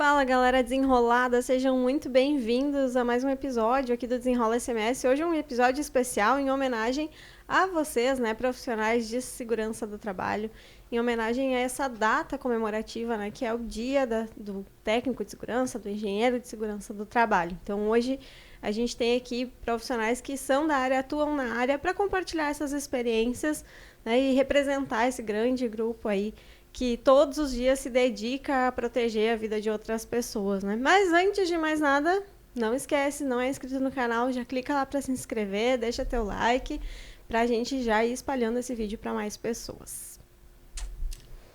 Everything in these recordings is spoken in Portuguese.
Fala, galera desenrolada, sejam muito bem-vindos a mais um episódio aqui do Desenrola SMS. Hoje é um episódio especial em homenagem a vocês, né, profissionais de segurança do trabalho, em homenagem a essa data comemorativa, né, que é o dia do técnico de segurança, do engenheiro de segurança do trabalho. Então, hoje a gente tem aqui profissionais que são da área, atuam na área, para compartilhar essas experiências, né, e representar esse grande grupo aí que todos os dias se dedica a proteger a vida de outras pessoas, né? Mas antes de mais nada, não esquece, não é inscrito no canal, já clica lá para se inscrever, deixa teu like, para a gente já ir espalhando esse vídeo para mais pessoas.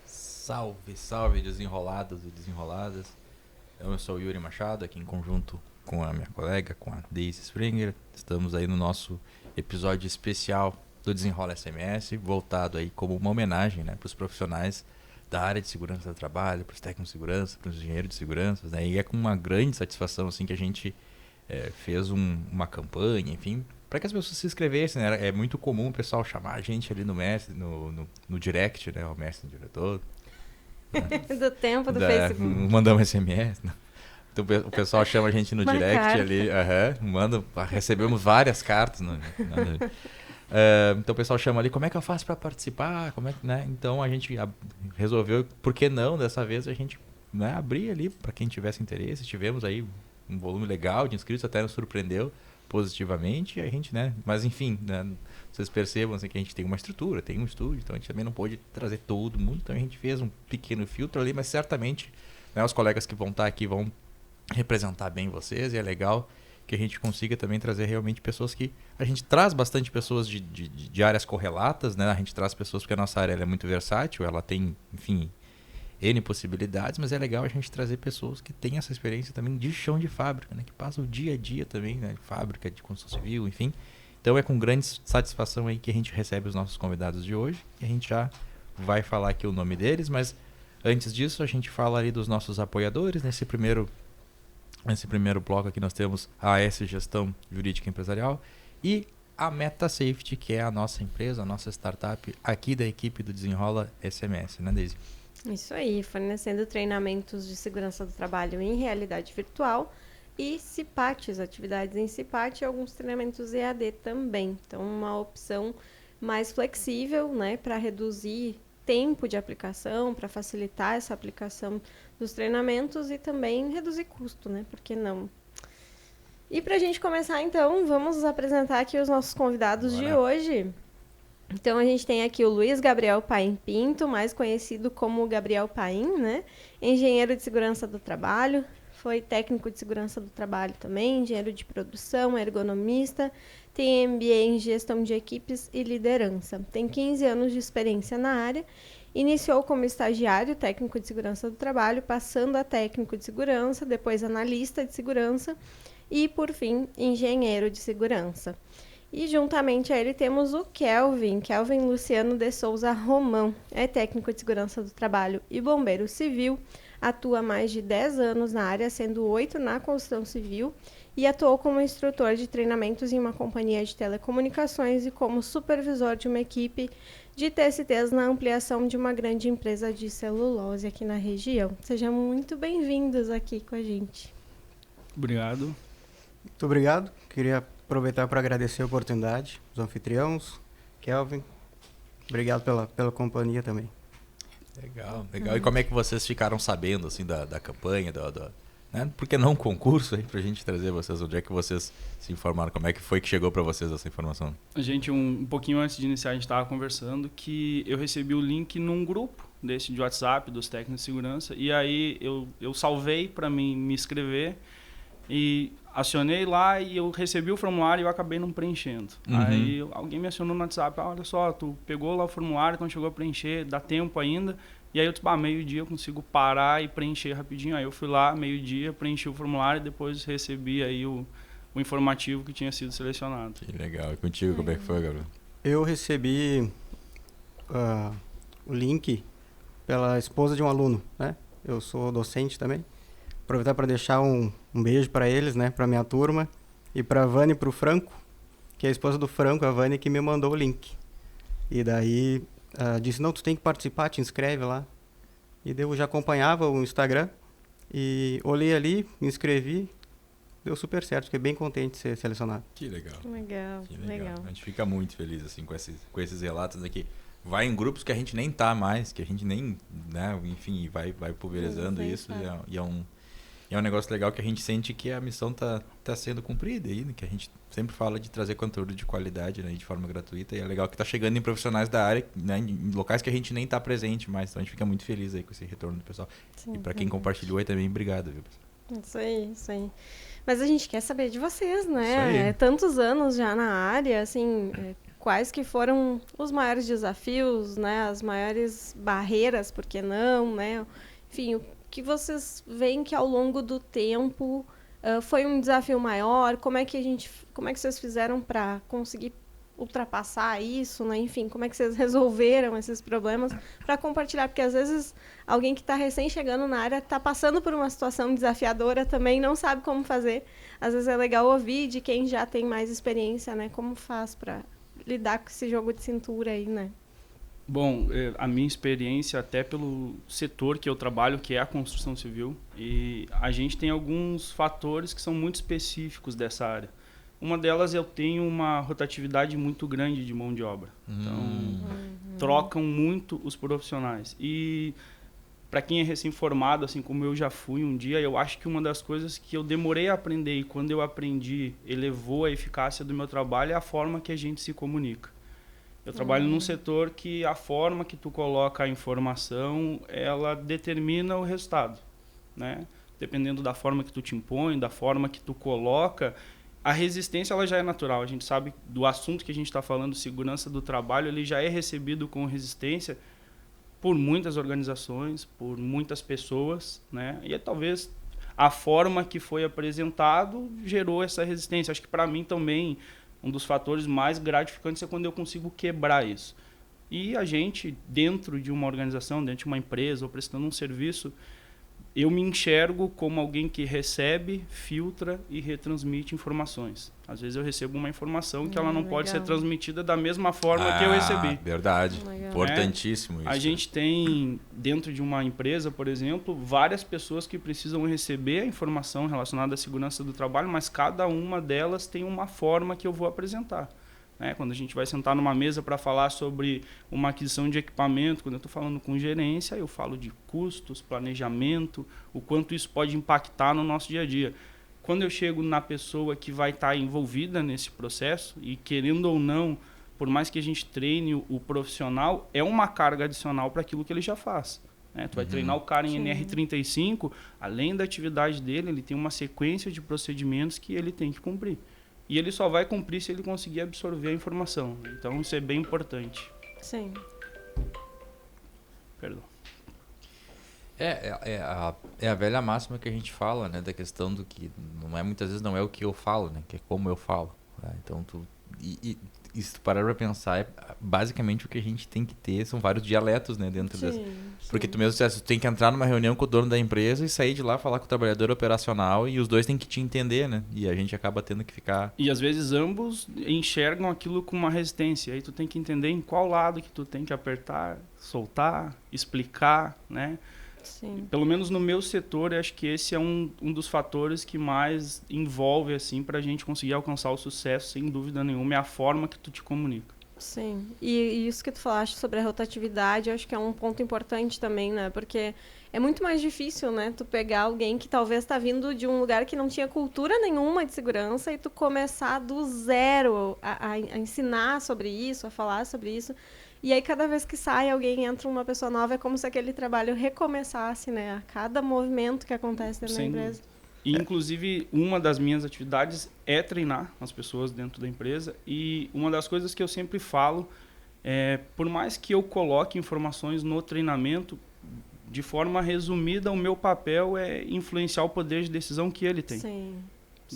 Salve, salve, desenrolados e desenroladas. Eu sou o Yuri Machado, aqui em conjunto com a minha colega, com a Daisy Springer. Estamos aí no nosso episódio especial do Desenrola SMS, voltado aí como uma homenagem, né, para os profissionais da área de segurança do trabalho, para os técnicos de segurança, para os engenheiros de segurança, né? E é com uma grande satisfação assim que a gente fez uma campanha, enfim, para que as pessoas se inscrevessem, né? É muito comum o pessoal chamar a gente ali no mestre, no direct, né? O mestre, o diretor. Né? Do tempo do Facebook. Mandamos SMS, né? Então o pessoal chama a gente no Uma direct carta. ali, recebemos várias cartas. Então o pessoal chama ali, como é que eu faço para participar? Né? Então a gente resolveu, por que não, dessa vez a gente, né, abrir ali para quem tivesse interesse. Tivemos aí um volume legal de inscritos, até nos surpreendeu positivamente. E a gente, né, mas enfim, né, vocês percebam assim, que a gente tem uma estrutura, tem um estúdio, então a gente também não pôde trazer todo mundo. Então a gente fez um pequeno filtro ali, mas certamente, né, os colegas que vão estar aqui vão representar bem vocês, e é legal que a gente consiga também trazer realmente pessoas que... A gente traz bastante pessoas de áreas correlatas, né? A gente traz pessoas porque a nossa área ela é muito versátil, ela tem, enfim, N possibilidades, mas é legal a gente trazer pessoas que têm essa experiência também de chão de fábrica, né? Que passam o dia a dia também, né? De fábrica, de construção civil, enfim. Então é com grande satisfação aí que a gente recebe os nossos convidados de hoje, e a gente já vai falar aqui o nome deles, mas antes disso a gente fala ali dos nossos apoiadores. Nesse primeiro bloco aqui nós temos a AS Gestão Jurídica Empresarial e a MetaSafety, que é a nossa empresa, a nossa startup aqui da equipe do Desenrola SMS, né, Daisy? Isso aí, fornecendo treinamentos de segurança do trabalho em realidade virtual e CIPATs, atividades em CIPAT e alguns treinamentos EAD também. Então, uma opção mais flexível, né, para reduzir tempo de aplicação, para facilitar essa aplicação dos treinamentos e também reduzir custo, né? Por que não? E para a gente começar, então, vamos apresentar aqui os nossos convidados de hoje. Então, a gente tem aqui o Luiz Gabriel Paim Pinto, mais conhecido como Gabriel Paim, né? Engenheiro de segurança do trabalho, foi técnico de segurança do trabalho também, engenheiro de produção, ergonomista, tem MBA em gestão de equipes e liderança. Tem 15 anos de experiência na área. Iniciou como estagiário técnico de segurança do trabalho, passando a técnico de segurança, depois analista de segurança e, por fim, engenheiro de segurança. E, juntamente a ele, temos o Kelvin Luciano de Souza Romão. É técnico de segurança do trabalho e bombeiro civil, atua há mais de 10 anos na área, sendo 8 na construção civil, e atuou como instrutor de treinamentos em uma companhia de telecomunicações e como supervisor de uma equipe de TSTs na ampliação de uma grande empresa de celulose aqui na região. Sejam muito bem-vindos aqui com a gente. Obrigado. Muito obrigado. Queria aproveitar para agradecer a oportunidade, os anfitriões, Kelvin. Obrigado pela companhia também. Legal. E como é que vocês ficaram sabendo assim, da campanha, né? Por que não um concurso aí pra gente trazer vocês? Onde é que vocês se informaram? Como é que foi que chegou para vocês essa informação? A gente, um pouquinho antes de iniciar, a gente estava conversando que eu recebi o link num grupo desse de WhatsApp dos técnicos de segurança, e aí eu salvei para mim me inscrever e acionei lá e eu recebi o formulário e eu acabei não preenchendo. Aí alguém me acionou no WhatsApp, olha só, tu pegou lá o formulário, então chegou a preencher, dá tempo ainda. E aí eu disse, meio-dia eu consigo parar e preencher rapidinho. Aí eu fui lá, meio-dia, preenchi o formulário e depois recebi aí o informativo que tinha sido selecionado. Que legal. E contigo, como é que foi, Gabriel? Eu recebi o link pela esposa de um aluno, né? Eu sou docente também. Aproveitar para deixar um beijo para eles, né? Para minha turma. E para a Vânia e para o Franco, que é a esposa do Franco, a Vânia, que me mandou o link. E daí... disse, não, tu tem que participar, te inscreve lá. E daí eu já acompanhava o Instagram E olhei ali, me inscrevi, deu super certo, fiquei bem contente de ser selecionado. Que legal. Legal, Que legal. A gente fica muito feliz assim com esses relatos aqui. Vai em grupos que a gente nem tá mais, que a gente nem, né, enfim, vai pulverizando isso e é um negócio legal que a gente sente que a missão tá sendo cumprida aí, né, que a gente sempre fala de trazer conteúdo de qualidade, né, de forma gratuita, e é legal que tá chegando em profissionais da área, né, em locais que a gente nem tá presente mais, então a gente fica muito feliz aí com esse retorno do pessoal. Sim, e para quem compartilhou aí também, obrigado, viu, pessoal? Isso aí, isso aí. Mas a gente quer saber de vocês, Isso né? aí. Tantos anos já na área, assim, quais que foram os maiores desafios, né? As maiores barreiras, por que não, né? Enfim, o que vocês veem que ao longo do tempo foi um desafio maior? Como é que vocês fizeram para conseguir ultrapassar isso, né? Enfim, como é que vocês resolveram esses problemas para compartilhar? Porque às vezes alguém que está recém chegando na área está passando por uma situação desafiadora também, não sabe como fazer. Às vezes é legal ouvir de quem já tem mais experiência, né? Como faz para lidar com esse jogo de cintura aí, né? Bom, a minha experiência até pelo setor que eu trabalho, que é a construção civil, e a gente tem alguns fatores que são muito específicos dessa área. Uma delas, eu tenho uma rotatividade muito grande de mão de obra. Então, trocam muito os profissionais. E para quem é recém-formado, assim como eu já fui um dia, eu acho que uma das coisas que eu demorei a aprender e quando eu aprendi, elevou a eficácia do meu trabalho é a forma que a gente se comunica. Eu trabalho num setor que a forma que tu coloca a informação, ela determina o resultado, né? Dependendo da forma que tu te impõe, da forma que tu coloca, a resistência ela já é natural. A gente sabe do assunto que a gente está falando, segurança do trabalho, ele já é recebido com resistência por muitas organizações, por muitas pessoas, né? E talvez a forma que foi apresentado gerou essa resistência. Acho que para mim também um dos fatores mais gratificantes é quando eu consigo quebrar isso. E a gente, dentro de uma organização, dentro de uma empresa, ou prestando um serviço, eu me enxergo como alguém que recebe, filtra e retransmite informações. Às vezes eu recebo uma informação que ela não pode ser transmitida da mesma forma que eu recebi. Verdade. Importantíssimo isso. A gente tem, dentro de uma empresa, por exemplo, várias pessoas que precisam receber a informação relacionada à segurança do trabalho, mas cada uma delas tem uma forma que eu vou apresentar. Quando a gente vai sentar numa mesa para falar sobre uma aquisição de equipamento, quando eu estou falando com gerência, eu falo de custos, planejamento, o quanto isso pode impactar no nosso dia a dia. Quando eu chego na pessoa que vai estar envolvida nesse processo, e querendo ou não, por mais que a gente treine o profissional, é uma carga adicional para aquilo que ele já faz. Tu vai treinar o cara em NR35, além da atividade dele, ele tem uma sequência de procedimentos que ele tem que cumprir. E ele só vai cumprir se ele conseguir absorver a informação. Então, isso é bem importante. Sim. Perdão. É a velha máxima que a gente fala, né? Da questão do que muitas vezes não é o que eu falo, né? Que é como eu falo. Né? Então, e se tu parar pra pensar, basicamente o que a gente tem que ter são vários dialetos, né? Dentro dessa. Porque tu mesmo tu tem que entrar numa reunião com o dono da empresa e sair de lá, falar com o trabalhador operacional, e os dois têm que te entender, né? E a gente acaba tendo que ficar... E às vezes ambos enxergam aquilo com uma resistência. Aí tu tem que entender em qual lado que tu tem que apertar, soltar, explicar, né? Sim. Pelo menos no meu setor, eu acho que esse é um dos fatores que mais envolve, assim, pra gente conseguir alcançar o sucesso, sem dúvida nenhuma, é a forma que tu te comunica. Sim, e isso que tu falaste sobre a rotatividade, eu acho que é um ponto importante também, né? Porque é muito mais difícil, né? Tu pegar alguém que talvez está vindo de um lugar que não tinha cultura nenhuma de segurança e tu começar do zero a ensinar sobre isso, a falar sobre isso. E aí, cada vez que sai alguém, entra uma pessoa nova, é como se aquele trabalho recomeçasse, né? A cada movimento que acontece dentro da empresa. E, inclusive, uma das minhas atividades é treinar as pessoas dentro da empresa. E uma das coisas que eu sempre falo é, por mais que eu coloque informações no treinamento, de forma resumida, o meu papel é influenciar o poder de decisão que ele tem. Sim.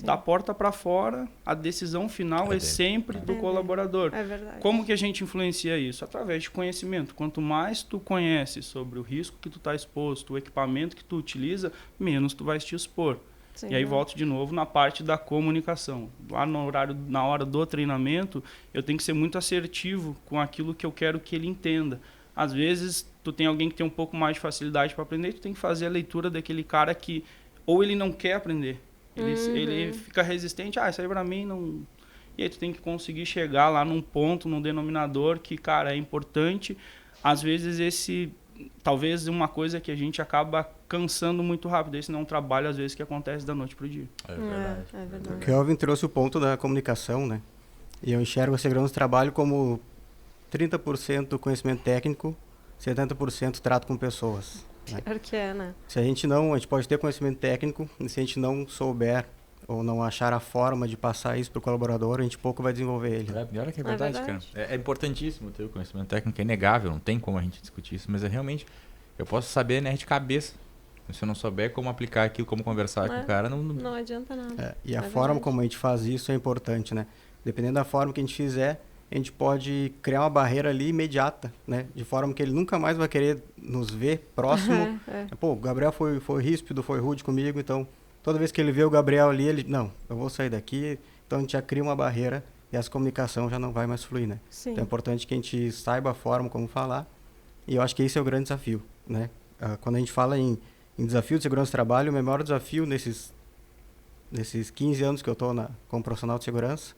Da porta para fora, a decisão final é sempre do colaborador. É verdade. Como que a gente influencia isso? Através de conhecimento. Quanto mais tu conhece sobre o risco que tu está exposto, o equipamento que tu utiliza, menos tu vai te expor. Sim, e aí volto de novo na parte da comunicação. Lá na hora do treinamento, eu tenho que ser muito assertivo com aquilo que eu quero que ele entenda. Às vezes tu tem alguém que tem um pouco mais de facilidade para aprender, tu tem que fazer a leitura daquele cara que ou ele não quer aprender, ele fica resistente, isso aí para mim não... E aí tu tem que conseguir chegar lá num ponto, num denominador que, cara, é importante. Às vezes talvez uma coisa que a gente acaba cansando muito rápido. Esse não é um trabalho, às vezes, que acontece da noite pro dia. É verdade. É verdade. O Kelvin trouxe o ponto da comunicação, né? E eu enxergo a segurança do trabalho como 30% conhecimento técnico, 70% trato com pessoas. Né? Pior que é, né? Se a gente pode ter conhecimento técnico, e se a gente não souber ou não achar a forma de passar isso para o colaborador, a gente pouco vai desenvolver ele. E olha que é verdade, verdade. cara. É importantíssimo ter o conhecimento técnico, é inegável, não tem como a gente discutir isso, mas é realmente, eu posso saber, né, de cabeça. Se eu não souber como aplicar aquilo, como conversar com o cara, Não adianta nada. E a forma como a gente faz isso é importante, né? Dependendo da forma que a gente fizer, a gente pode criar uma barreira ali imediata, né? De forma que ele nunca mais vai querer nos ver próximo. Pô, o Gabriel foi ríspido, foi rude comigo, então toda vez que ele vê o Gabriel ali, ele, não, eu vou sair daqui. Então a gente já cria uma barreira e essa comunicação já não vai mais fluir, né? Sim. Então é importante que a gente saiba a forma como falar. E eu acho que esse é o grande desafio, né? Quando a gente fala em desafio de segurança do trabalho, o meu maior desafio nesses 15 anos que eu estou como profissional de segurança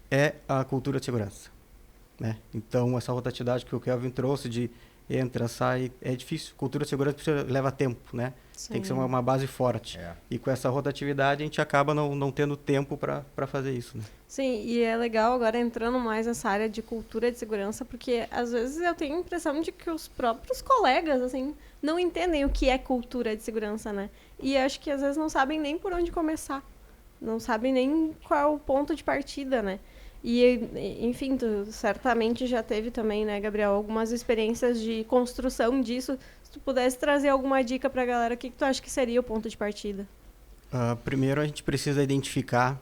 é a cultura de segurança, né? Então, essa rotatividade que o Kelvin trouxe de entra, sai, é difícil. Cultura de segurança leva tempo, né? Sim. Tem que ser uma base forte. E com essa rotatividade, a gente acaba não tendo tempo para fazer isso, né? Sim, e é legal agora entrando mais nessa área de cultura de segurança, porque às vezes eu tenho a impressão de que os próprios colegas, assim, não entendem o que é cultura de segurança, né? E acho que às vezes não sabem nem por onde começar. Não sabem nem qual é o ponto de partida, né? E, enfim, tu certamente já teve também, né, Gabriel, algumas experiências de construção disso. Se tu pudesse trazer alguma dica pra galera, o que tu acha que seria o ponto de partida? Primeiro, a gente precisa identificar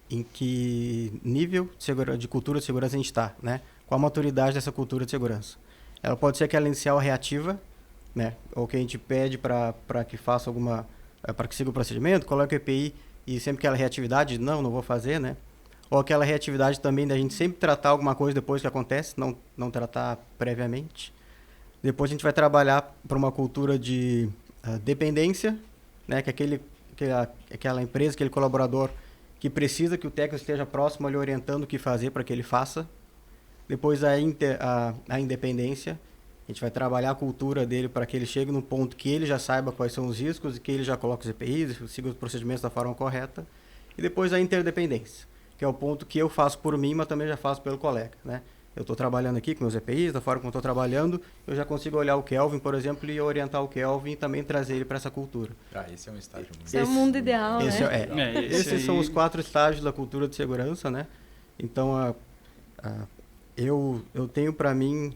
em que nível de cultura de segurança a gente está, né? Qual a maturidade dessa cultura de segurança. Ela pode ser aquela inicial reativa, né? Ou que a gente pede para que faça para que siga o procedimento, coloque o EPI e sempre aquela reatividade, não vou fazer, né? Ou aquela reatividade também da gente sempre tratar alguma coisa depois que acontece, não tratar previamente. Depois a gente vai trabalhar para uma cultura de dependência, né? Que aquela empresa, aquele colaborador que precisa que o técnico esteja próximo ali orientando o que fazer para que ele faça. Depois a independência, a gente vai trabalhar a cultura dele para que ele chegue no ponto que ele já saiba quais são os riscos e que ele já coloque os EPIs, siga os procedimentos da forma correta. E depois a interdependência, que é o ponto que eu faço por mim, mas também já faço pelo colega, né? Eu estou trabalhando aqui com meus EPIs, da forma como eu estou trabalhando, eu já consigo olhar o Kelvin, por exemplo, e orientar o Kelvin e também trazer ele para essa cultura. Esse é um estágio muito... Esse é o mundo ideal, né? Esses são os 4 estágios da cultura de segurança, né? Então, eu tenho para mim,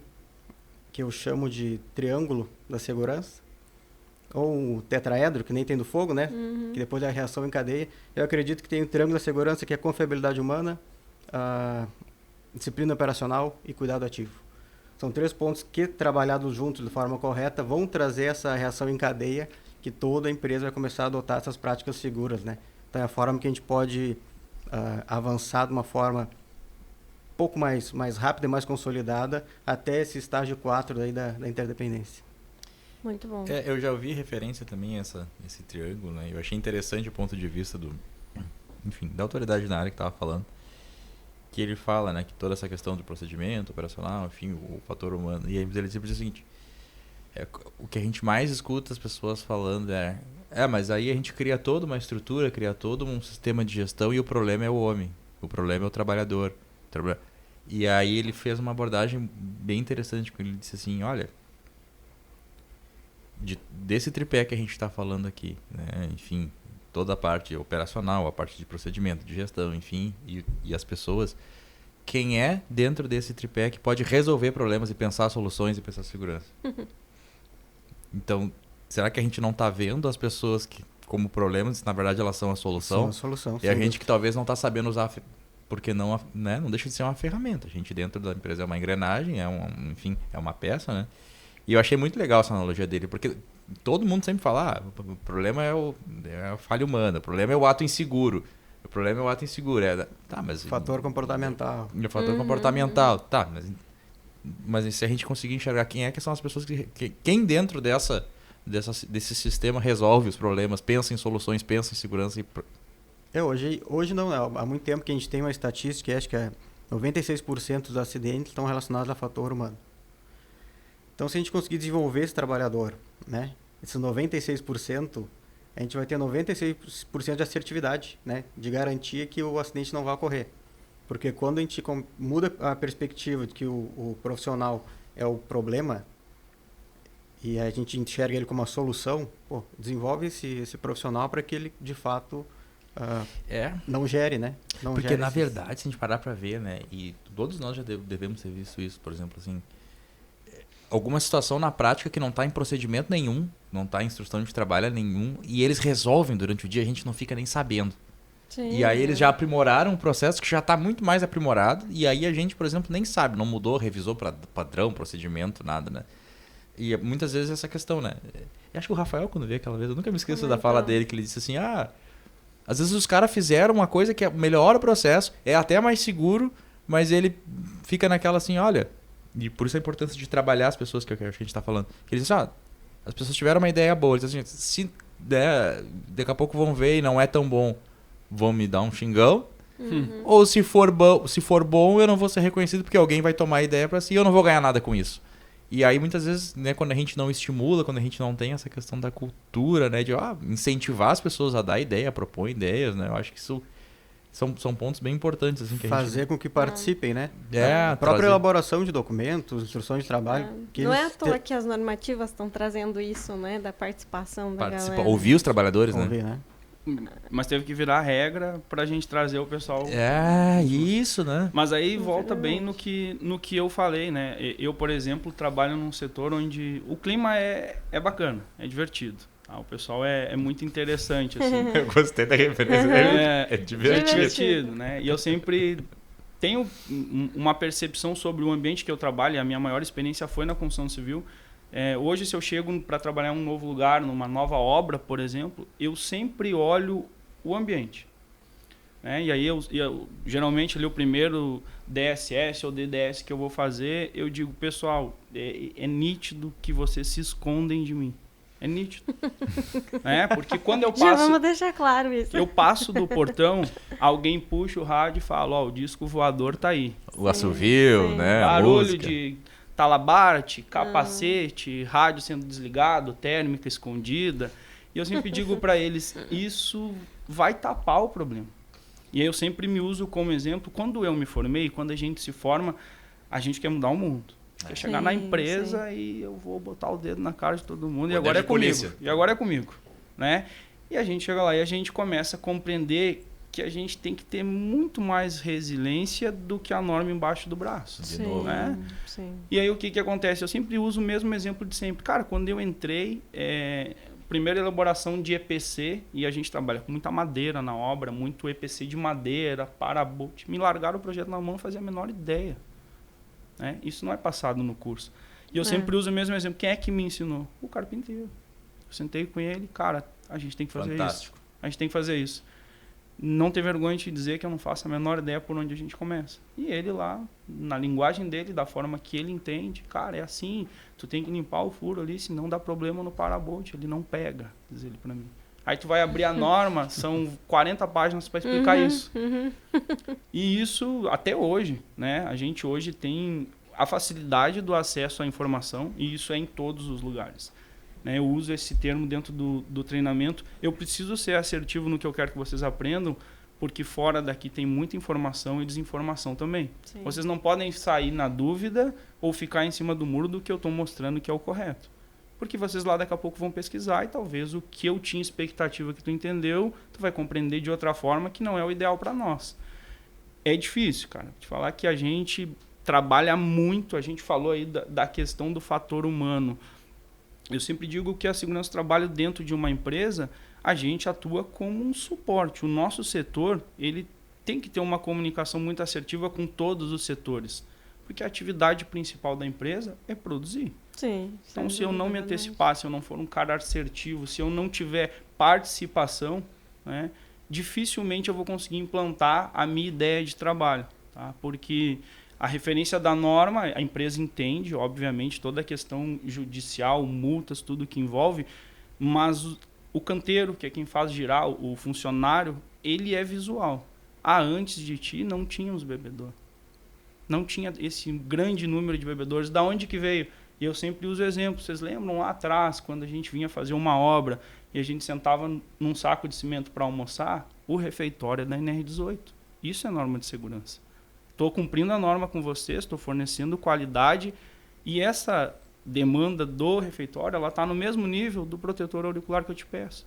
que eu chamo de triângulo da segurança, ou um tetraedro, que nem tem do fogo, né? Que depois é a reação em cadeia. Eu acredito que tem o triângulo da segurança, que é confiabilidade humana, disciplina operacional e cuidado ativo. São 3 pontos que, trabalhados juntos de forma correta, vão trazer essa reação em cadeia que toda empresa vai começar a adotar essas práticas seguras, né? Então, é a forma que a gente pode avançar de uma forma um pouco mais rápida e mais consolidada até esse estágio 4 daí da interdependência. Muito bom. Eu já ouvi referência também a esse triângulo, né? Eu achei interessante o ponto de vista da autoridade na área que estava falando, que ele fala, né, que toda essa questão do procedimento operacional, enfim, o fator humano. E aí ele diz o seguinte, o que a gente mais escuta as pessoas falando mas aí a gente cria toda uma estrutura, cria todo um sistema de gestão e o problema é o homem, o problema é o trabalhador. E aí ele fez uma abordagem bem interessante, porque ele disse assim, olha, desse tripé que a gente está falando aqui, né, enfim, toda a parte operacional, a parte de procedimento, de gestão, enfim, e as pessoas, quem é dentro desse tripé que pode resolver problemas e pensar soluções e pensar segurança? Então, será que a gente não está vendo as pessoas como problemas, na verdade elas são a solução? São a solução. E a gente que talvez não está sabendo usar, porque não deixa de ser uma ferramenta. A gente dentro da empresa é uma engrenagem, enfim, é uma peça, né? E eu achei muito legal essa analogia dele, porque todo mundo sempre fala, o problema é a falha humana, o problema é o ato inseguro. O problema é o ato inseguro. Mas fator comportamental. O fator comportamental. Tá, mas Mas se a gente conseguir enxergar quem é que são as pessoas quem dentro desse sistema resolve os problemas, pensa em soluções, pensa em segurança Hoje não, né? Há muito tempo que a gente tem uma estatística, acho que é 96% dos acidentes estão relacionados a fator humano. Então, se a gente conseguir desenvolver esse trabalhador, né? Esses 96%, a gente vai ter 96% de assertividade, né? De garantia que o acidente não vai ocorrer. Porque quando a gente muda a perspectiva de que o profissional é o problema e a gente enxerga ele como uma solução, desenvolve esse profissional para que ele, de fato, não gere, né? Porque, na verdade, se a gente parar para ver, né? E todos nós já devemos ter visto isso, por exemplo, assim... Alguma situação na prática que não está em procedimento nenhum, não está em instrução de trabalho nenhum, e eles resolvem durante o dia, a gente não fica nem sabendo. Sim, e aí eles já aprimoraram um processo que já está muito mais aprimorado, e aí a gente, por exemplo, nem sabe, não mudou, revisou para padrão, procedimento, nada, né? E muitas vezes essa questão, né? Eu acho que o Rafael, quando veio aquela vez, eu nunca me esqueço da fala dele, que ele disse assim, às vezes os caras fizeram uma coisa que melhora o processo, é até mais seguro, mas ele fica naquela assim, olha... E por isso a importância de trabalhar as pessoas que a gente está falando. Ele diz assim, as pessoas tiveram uma ideia boa. Eles dizem assim, se daqui a pouco vão ver e não é tão bom, vão me dar um xingão. Ou se for bom, eu não vou ser reconhecido porque alguém vai tomar a ideia para si e eu não vou ganhar nada com isso. E aí muitas vezes, né, quando a gente não estimula, quando a gente não tem essa questão da cultura, né, de incentivar as pessoas a dar ideia, a propor ideias, né, eu acho que isso... São pontos bem importantes. Assim, que fazer com que participem, né? A própria elaboração de documentos, instruções de trabalho. Não é à toa que as normativas estão trazendo isso, né? Da participação da galera. Ouvir os trabalhadores, Ouvir, né? Mas teve que virar regra pra gente trazer o pessoal. Isso, né? Mas aí volta bem no que eu falei, né? Eu, por exemplo, trabalho num setor onde o clima é bacana, é divertido. O pessoal é muito interessante, assim. Eu gostei da referência. É divertido, né? E eu sempre tenho uma percepção sobre o ambiente que eu trabalho. A minha maior experiência foi na construção civil. Hoje, se eu chego para trabalhar em um novo lugar, numa nova obra, por exemplo, eu sempre olho o ambiente. Né? E aí, eu geralmente, ali o primeiro DSS ou DDS que eu vou fazer, eu digo, pessoal, é nítido que vocês se escondem de mim. É nítido. Porque quando eu passo... Já vamos deixar claro isso. Eu passo do portão, alguém puxa o rádio e fala, o disco voador tá aí. O assovio, né? Barulho de talabarte, capacete, rádio sendo desligado, térmica escondida. E eu sempre digo para eles, isso vai tapar o problema. E aí eu sempre me uso como exemplo, quando eu me formei, quando a gente se forma, a gente quer mudar o mundo. Quer chegar na empresa e eu vou botar o dedo na cara de todo mundo e agora é comigo. E agora é comigo, né? E a gente chega lá e a gente começa a compreender que a gente tem que ter muito mais resiliência do que a norma embaixo do braço. De novo, né? Sim. E aí o que acontece? Eu sempre uso o mesmo exemplo de sempre. Cara, quando eu entrei, primeira elaboração de EPC, e a gente trabalha com muita madeira na obra, muito EPC de madeira, parabolt. Me largaram o projeto na mão, não fazia a menor ideia. Isso não é passado no curso. E eu sempre uso o mesmo exemplo. Quem é que me ensinou? O carpinteiro. Eu sentei com ele, cara, a gente tem que fazer isso. A gente tem que fazer isso. Não ter vergonha de dizer que eu não faço a menor ideia por onde a gente começa. E ele lá, na linguagem dele, da forma que ele entende, cara, é assim, tu tem que limpar o furo ali, senão dá problema no parabolt, ele não pega, diz ele pra mim. Aí tu vai abrir a norma, são 40 páginas para explicar isso. E isso, até hoje, né? A gente hoje tem a facilidade do acesso à informação e isso é em todos os lugares. Eu uso esse termo dentro do treinamento. Eu preciso ser assertivo no que eu quero que vocês aprendam, porque fora daqui tem muita informação e desinformação também. Sim. Vocês não podem sair na dúvida ou ficar em cima do muro do que eu estou mostrando que é o correto. Porque vocês lá daqui a pouco vão pesquisar e talvez o que eu tinha expectativa que tu entendeu, tu vai compreender de outra forma que não é o ideal para nós. É difícil, cara. Te falar que a gente trabalha muito, a gente falou aí da questão do fator humano. Eu sempre digo que a segurança do trabalho dentro de uma empresa, a gente atua como um suporte. O nosso setor, ele tem que ter uma comunicação muito assertiva com todos os setores. Porque a atividade principal da empresa é produzir. Sim. Então, se eu não me antecipar, se eu não for um cara assertivo, se eu não tiver participação, dificilmente eu vou conseguir implantar a minha ideia de trabalho. Tá? Porque A referência da norma, a empresa entende, obviamente, toda a questão judicial, multas, tudo que envolve, mas o canteiro, que é quem faz girar, o funcionário, ele é visual. Antes de ti não tinha os bebedouros. Não tinha esse grande número de bebedouros. Da onde que veio? E eu sempre uso exemplo. Vocês lembram lá atrás, quando a gente vinha fazer uma obra e a gente sentava num saco de cimento para almoçar? O refeitório é da NR18. Isso é norma de segurança. Estou cumprindo a norma com vocês, estou fornecendo qualidade e essa demanda do refeitório, ela está no mesmo nível do protetor auricular que eu te peço.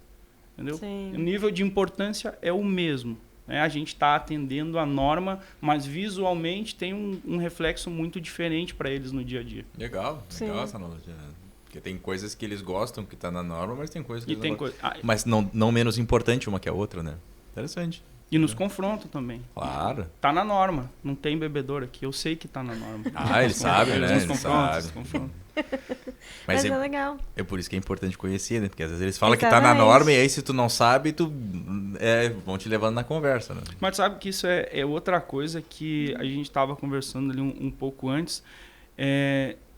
Entendeu? Sim. O nível de importância é o mesmo. Né? A gente está atendendo a norma, mas visualmente tem um reflexo muito diferente para eles no dia a dia. Legal Sim. essa analogia. Né? Porque tem coisas que eles gostam, que está na norma, mas tem coisas que E eles tem não gostam. coisa. Mas não menos importante uma que a outra, né? Interessante. E nos confrontam também. Claro. Tá na norma. Não tem bebedouro aqui. Eu sei que tá na norma. Ele sabe, né? Nos Ele confrontam, sabe. nos confrontam. Mas Mas é legal. é por isso que é importante conhecer, né? Porque às vezes eles falam que tá na Exatamente. norma e aí se tu não sabe, vão te levando na conversa, né? Mas sabe que isso é outra coisa que a gente estava conversando ali um pouco antes.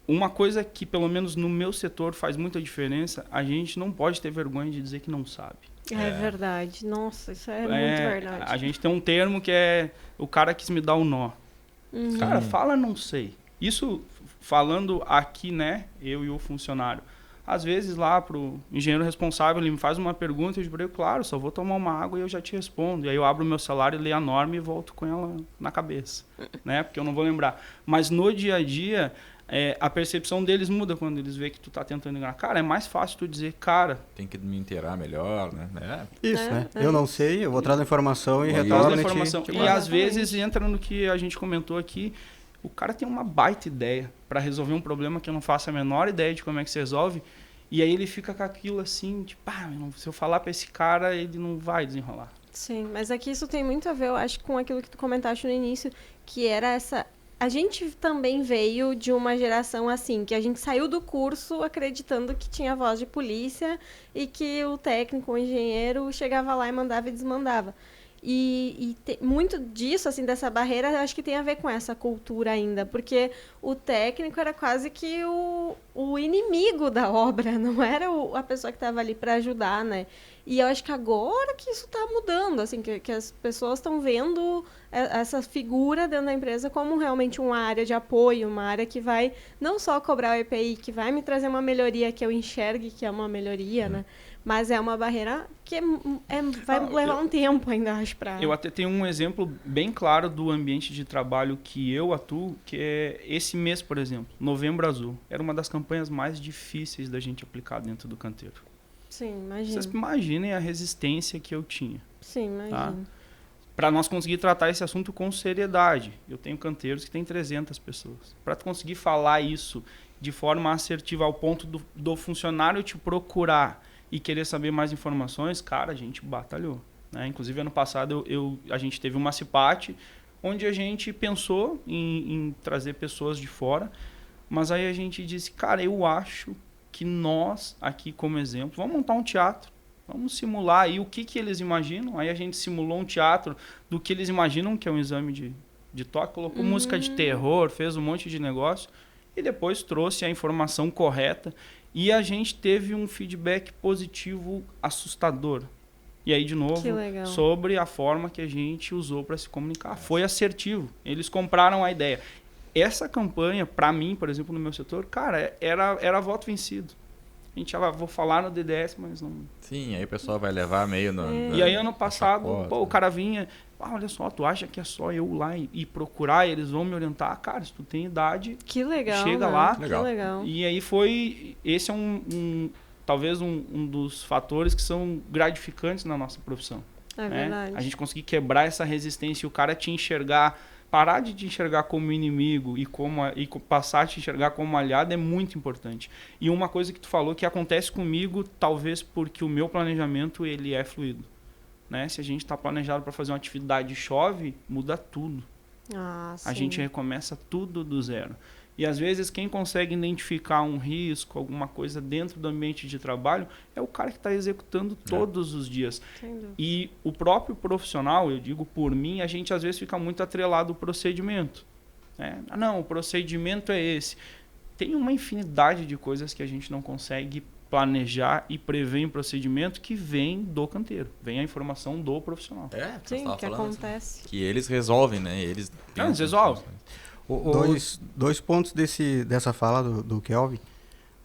Uma coisa que, pelo menos no meu setor, faz muita diferença, a gente não pode ter vergonha de dizer que não sabe. É verdade. Nossa, isso é muito verdade. A gente tem um termo que é o cara quis me dar o nó. Uhum. Cara, fala não sei. Isso falando aqui, né, eu e o funcionário. Às vezes lá pro engenheiro responsável, ele me faz uma pergunta e eu digo, claro, só vou tomar uma água e eu já te respondo. E aí eu abro o meu celular e leio a norma e volto com ela na cabeça, né, porque eu não vou lembrar. Mas no dia a dia, a percepção deles muda quando eles veem que tu tá tentando enganar. Cara, é mais fácil tu dizer, cara... Tem que me inteirar melhor, né? Isso, né? Eu não sei, eu vou atrás da informação e Vou Traz retorno a e informação. te E guardo. às vezes entra no que a gente comentou aqui, o cara tem uma baita ideia para resolver um problema que eu não faço a menor ideia de como é que se resolve, e aí ele fica com aquilo assim, tipo, se eu falar para esse cara, ele não vai desenrolar. Sim, mas aqui isso tem muito a ver, eu acho, com aquilo que tu comentaste no início, que era essa... A gente também veio de uma geração assim, que a gente saiu do curso acreditando que tinha voz de polícia e que o técnico, o engenheiro, chegava lá e mandava e desmandava. Muito disso, assim, dessa barreira, acho que tem a ver com essa cultura ainda, porque o técnico era quase que o inimigo da obra, não era a pessoa que estava ali para ajudar, né? E eu acho que agora que isso está mudando, assim, que as pessoas estão vendo essa figura dentro da empresa como realmente uma área de apoio, uma área que vai não só cobrar o EPI, que vai me trazer uma melhoria que eu enxergue que é uma melhoria, né? Mas é uma barreira que vai levar um tempo ainda, acho, para... Eu até tenho um exemplo bem claro do ambiente de trabalho que eu atuo, que é esse mês, por exemplo, Novembro Azul. Era uma das campanhas mais difíceis da gente aplicar dentro do canteiro. Sim, imagino. Vocês imaginem a resistência que eu tinha. Sim, imagino. Tá? Para nós conseguir tratar esse assunto com seriedade. Eu tenho canteiros que tem 300 pessoas. Para conseguir falar isso de forma assertiva ao ponto do funcionário te procurar e querer saber mais informações, cara, a gente batalhou. Né? Inclusive, ano passado, a gente teve uma CIPAT, onde a gente pensou em trazer pessoas de fora, mas aí a gente disse, cara, eu acho que nós, aqui como exemplo, vamos montar um teatro, vamos simular aí o que eles imaginam. Aí a gente simulou um teatro do que eles imaginam que é um exame de toque, colocou música de terror, fez um monte de negócio e depois trouxe a informação correta. E a gente teve um feedback positivo assustador. E aí, de novo, sobre a forma que a gente usou para se comunicar. Foi assertivo. Eles compraram a ideia. Essa campanha, para mim, por exemplo, no meu setor, cara, era voto vencido. A gente já vou falar no DDS, mas não... Sim, aí o pessoal vai levar meio no... E aí, ano passado, o cara vinha... olha só, tu acha que é só eu lá e procurar, eles vão me orientar? Cara, se tu tem idade, que legal, chega né? lá. Que legal. E aí esse é talvez um dos fatores que são gratificantes na nossa profissão. É verdade. A gente conseguir quebrar essa resistência e o cara te enxergar, parar de te enxergar como inimigo e passar a te enxergar como aliado é muito importante. E uma coisa que tu falou que acontece comigo, talvez porque o meu planejamento ele é fluido. Né? Se a gente está planejado para fazer uma atividade e chove, muda tudo. A gente recomeça tudo do zero. E às vezes quem consegue identificar um risco, alguma coisa dentro do ambiente de trabalho, é o cara que está executando todos os dias. E o próprio profissional, eu digo por mim, a gente às vezes fica muito atrelado ao procedimento. né? Ah, não, o procedimento é esse. Tem uma infinidade de coisas que a gente não consegue planejar e prever em procedimento que vem do canteiro, vem a informação do profissional. Sim, que acontece. Que eles resolvem, né? Eles resolvem. Dois pontos dessa fala do Kelvin.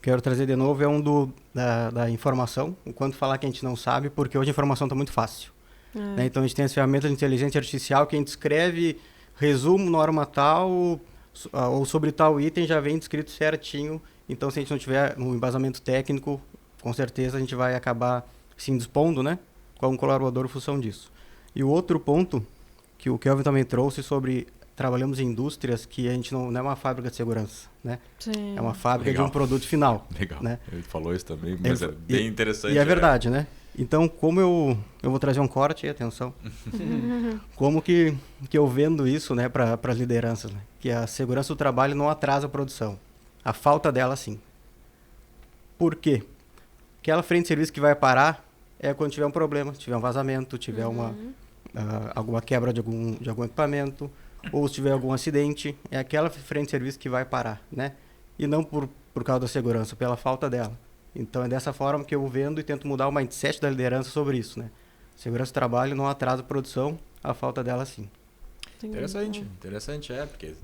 Quero trazer de novo é da informação, o quanto falar que a gente não sabe, porque hoje a informação está muito fácil. Né? Então a gente tem as ferramentas de inteligência artificial que a gente escreve resumo, norma tal, ou sobre tal item já vem descrito certinho. Então se a gente não tiver um embasamento técnico, com certeza a gente vai acabar se indispondo, né, com um colaborador em função disso. E o outro ponto que o Kelvin também trouxe sobre trabalhamos em indústrias que a gente não é uma fábrica de segurança, né? Sim. É uma fábrica Legal. de um produto final. Legal. Né? Ele falou isso também, mas é bem interessante. E é verdade, né? Então, como eu vou trazer um corte, atenção. Como que eu vendo isso, né, para as lideranças, né? Que a segurança do trabalho não atrasa a produção. A falta dela, sim. Por quê? Aquela frente de serviço que vai parar é quando tiver um problema, tiver um vazamento, tiver alguma quebra de algum equipamento, ou se tiver algum acidente, é aquela frente de serviço que vai parar, né? E não por causa da segurança, pela falta dela. Então é dessa forma que eu vendo e tento mudar o mindset da liderança sobre isso, né? Segurança do trabalho não atrasa a produção, a falta dela sim. Interessante, porque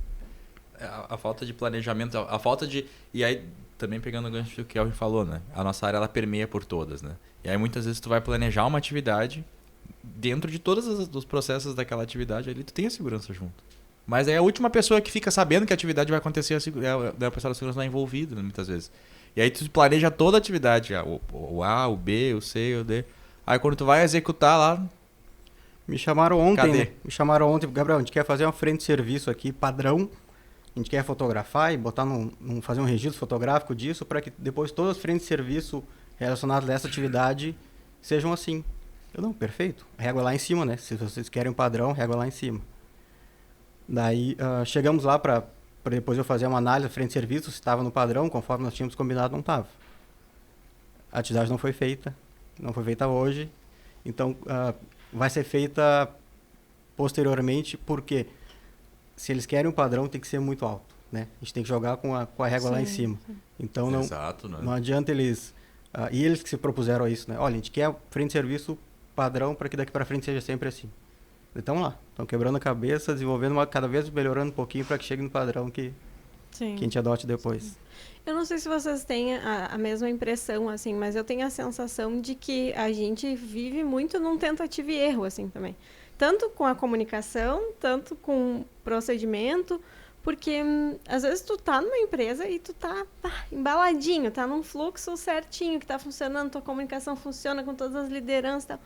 a falta de planejamento, a falta de... E aí, também pegando o gancho que o Kelvin falou, né? A nossa área, ela permeia por todas, né? E aí, muitas vezes, tu vai planejar uma atividade, dentro de todos os processos daquela atividade, ali tu tem a segurança junto. Mas aí a última pessoa que fica sabendo que a atividade vai acontecer, a pessoa da segurança não é envolvida, né, muitas vezes. E aí tu planeja toda a atividade, o A, o B, o C, o D. Aí quando tu vai executar lá... Me chamaram ontem, Cadê? né? Gabriel, a gente quer fazer uma frente de serviço aqui, padrão. A gente quer fotografar e botar fazer um registro fotográfico disso para que depois todas as frentes de serviço relacionadas a essa atividade sejam assim. Eu não, perfeito. Régua lá em cima, né? Se vocês querem um padrão, régua lá em cima. Daí chegamos lá para depois eu fazer uma análise da frente de serviço, se estava no padrão, conforme nós tínhamos combinado, não estava. A atividade não foi feita hoje, então vai ser feita posteriormente, porque se eles querem um padrão, tem que ser muito alto, né? A gente tem que jogar com a régua lá em cima. Então não adianta eles... e eles que se propuseram a isso, né? Olha, a gente quer frente de serviço padrão para que daqui para frente seja sempre assim. Então lá, estão quebrando a cabeça, desenvolvendo cada vez melhorando um pouquinho para que chegue no padrão que a gente adote depois. Sim. Eu não sei se vocês têm a mesma impressão, assim, mas eu tenho a sensação de que a gente vive muito num tentativa e erro, assim, também. Tanto com a comunicação, tanto com o procedimento, porque às vezes tu tá numa empresa e tu tá embaladinho, tá num fluxo certinho que tá funcionando, tua comunicação funciona com todas as lideranças e tal.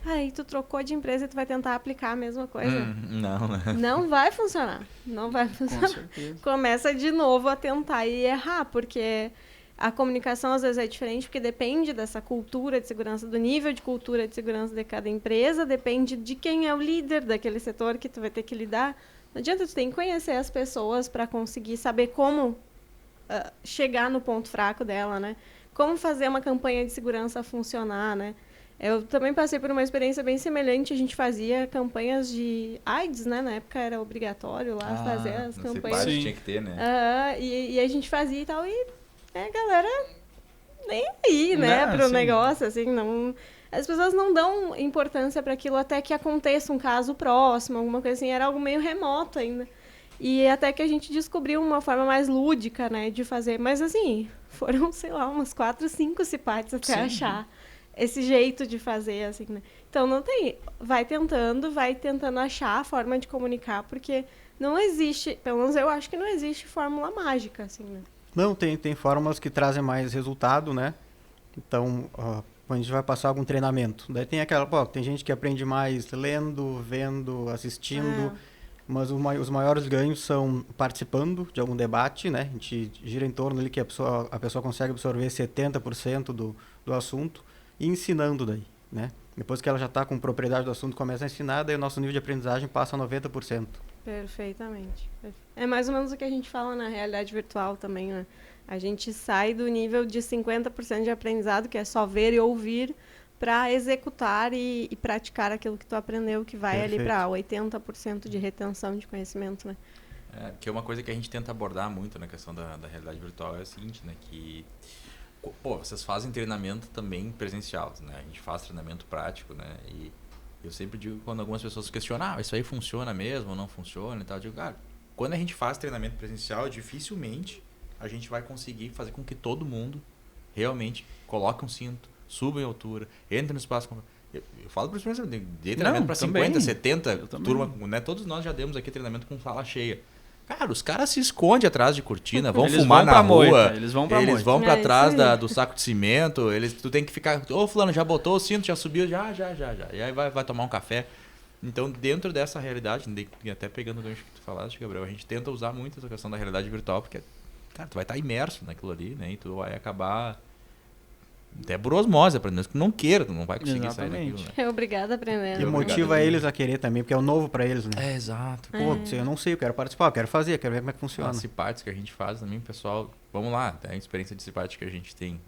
Aí tu trocou de empresa e tu vai tentar aplicar a mesma coisa. Não, né? Não vai funcionar. Não vai funcionar. Com certeza. Começa de novo a tentar e errar, porque a comunicação às vezes é diferente, porque depende dessa cultura de segurança, do nível de cultura de segurança de cada empresa, depende de quem é o líder daquele setor que tu vai ter que lidar. Não adianta, tu tem que conhecer as pessoas para conseguir saber como chegar no ponto fraco dela, né? Como fazer uma campanha de segurança funcionar, né? Eu também passei por uma experiência bem semelhante. A gente fazia campanhas de AIDS, né? Na época era obrigatório lá fazer as campanhas. Sim. Tinha que ter, né? E a gente fazia e tal. E a galera nem aí, né? Pro negócio, assim. Não, as pessoas não dão importância para aquilo até que aconteça um caso próximo, alguma coisa assim. Era algo meio remoto ainda. E até que a gente descobriu uma forma mais lúdica, né? De fazer. Mas, assim, foram, sei lá, umas 4, 5 cipates até achar esse jeito de fazer, assim, né? Então, não tem... Vai tentando achar a forma de comunicar, porque não existe... Pelo menos eu acho que não existe fórmula mágica, assim, né? Não, tem fórmulas que trazem mais resultado, né? Então, quando a gente vai passar algum treinamento, daí tem tem gente que aprende mais lendo, vendo, assistindo, mas os maiores ganhos são participando de algum debate, né? A gente gira em torno ali que a pessoa consegue absorver 70% do assunto, e ensinando daí, né? Depois que ela já está com propriedade do assunto, começa a ensinar, daí o nosso nível de aprendizagem passa a 90%. Perfeitamente. É mais ou menos o que a gente fala na realidade virtual também, né? A gente sai do nível de 50% de aprendizado, que é só ver e ouvir, para executar e praticar aquilo que tu aprendeu, que vai ali para 80% de retenção de conhecimento, né? Que é uma coisa que a gente tenta abordar muito na questão da realidade virtual é a seguinte, né? Que, pô, vocês fazem treinamento também presencial, né? A gente faz treinamento prático, né? E eu sempre digo, quando algumas pessoas questionam, isso aí funciona mesmo ou não funciona e tal, eu digo, cara, quando a gente faz treinamento presencial, dificilmente a gente vai conseguir fazer com que todo mundo realmente coloque um cinto, suba em altura, entre no espaço. Eu falo por experiência, dei treinamento para 50, 70 turma, né? Todos nós já demos aqui treinamento com sala cheia. Cara, os caras se escondem atrás de cortina, vão fumar na rua, eles vão pra trás do saco de cimento, tu tem que ficar, fulano, já botou o cinto, já subiu, já. E aí vai tomar um café. Então, dentro dessa realidade, até pegando o gancho que tu falaste, Gabriel, a gente tenta usar muito essa questão da realidade virtual, porque, cara, tu vai estar imerso naquilo ali, né? E tu vai acabar até por osmose, aprendendo que não queira, tu não vai conseguir sair daquilo, né? É obrigado a aprender. E motiva eles a querer também, porque é o novo pra eles, né? Exato. Pô, eu não sei, eu quero participar, eu quero fazer, quero ver como é que funciona. As cipates que a gente faz também, pessoal, vamos lá, a experiência de cipate que a gente tem.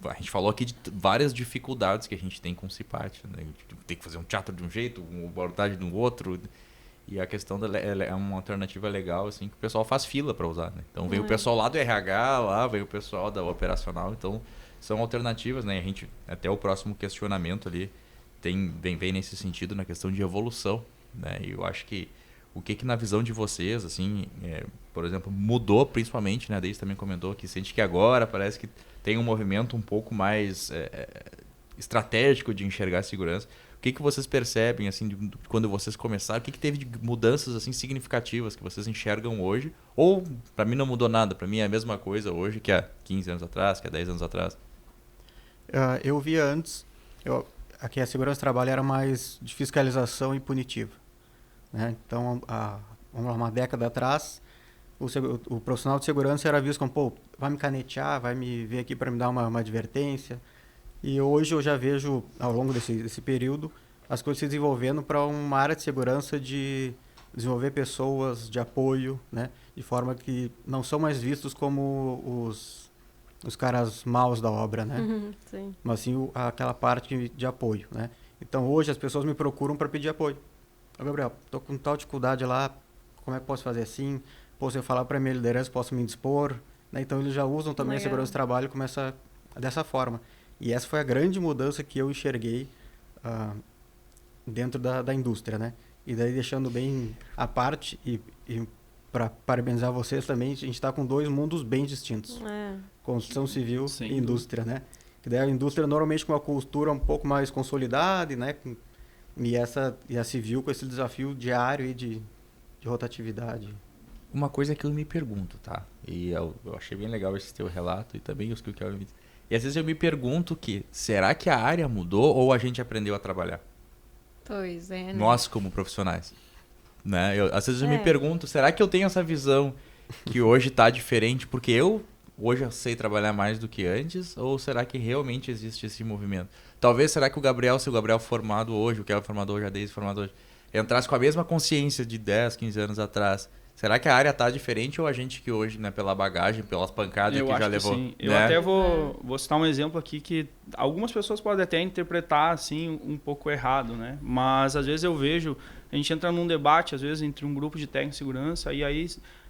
A gente falou aqui de várias dificuldades que a gente tem com o cipate, né? A gente tem que fazer um teatro de um jeito, uma abordagem do outro. E a questão é uma alternativa legal, assim, que o pessoal faz fila para usar, né? Então vem o pessoal lá do RH, lá vem o pessoal da operacional, então são alternativas, né? A gente, até o próximo questionamento ali, vem nesse sentido, na questão de evolução, né? E eu acho que o que na visão de vocês, assim, por exemplo, mudou principalmente, né? A Deise também comentou que sente que agora parece que tem um movimento um pouco mais estratégico de enxergar a segurança. O que vocês percebem, assim, quando vocês começaram? O que teve de mudanças, assim, significativas que vocês enxergam hoje? Ou, para mim, não mudou nada. Para mim é a mesma coisa hoje que há 15 anos atrás, que há 10 anos atrás. Eu via antes, aqui a segurança do trabalho era mais de fiscalização e punitiva, né? Então, vamos lá, uma década atrás, o profissional de segurança era visto como, pô, vai me canetear, vai me vir aqui para me dar uma advertência. E hoje eu já vejo, ao longo desse período, as coisas se desenvolvendo para uma área de segurança de desenvolver pessoas de apoio, né? De forma que não são mais vistos como os caras maus da obra, né? Sim. Mas sim aquela parte de apoio, né? Então hoje as pessoas me procuram para pedir apoio. Gabriel, tô com tal dificuldade lá, como é que posso fazer assim? Pô, se eu falar para minha liderança, posso me indispor, né? Então eles já usam também a segurança do trabalho dessa forma. E essa foi a grande mudança que eu enxerguei dentro da indústria, né? E daí, deixando bem à parte, e para parabenizar vocês também, a gente está com dois mundos bem distintos. Construção civil e indústria, né? Que daí a indústria normalmente com uma cultura um pouco mais consolidada, né? E a civil com esse desafio diário e de rotatividade. Uma coisa que eu me pergunto, tá? E eu achei bem legal esse teu relato e também os que o Kelvin me disse. E às vezes eu me pergunto será que a área mudou ou a gente aprendeu a trabalhar? Pois é, né? Nós como profissionais. Né? Às vezes eu me pergunto, será que eu tenho essa visão que hoje está diferente porque eu hoje eu sei trabalhar mais do que antes? Ou será que realmente existe esse movimento? Talvez, será que o Gabriel, se o Gabriel formado hoje, o Kelvin formado hoje, a Deise formado hoje, entrasse com a mesma consciência de 10, 15 anos atrás, será que a área está diferente ou a gente que hoje, né, pela bagagem, pelas pancadas que já levou? Sim. Eu né? até vou citar um exemplo aqui que algumas pessoas podem até interpretar assim um pouco errado, né? Mas às vezes eu vejo, a gente entra num debate, às vezes, entre um grupo de técnico de segurança e aí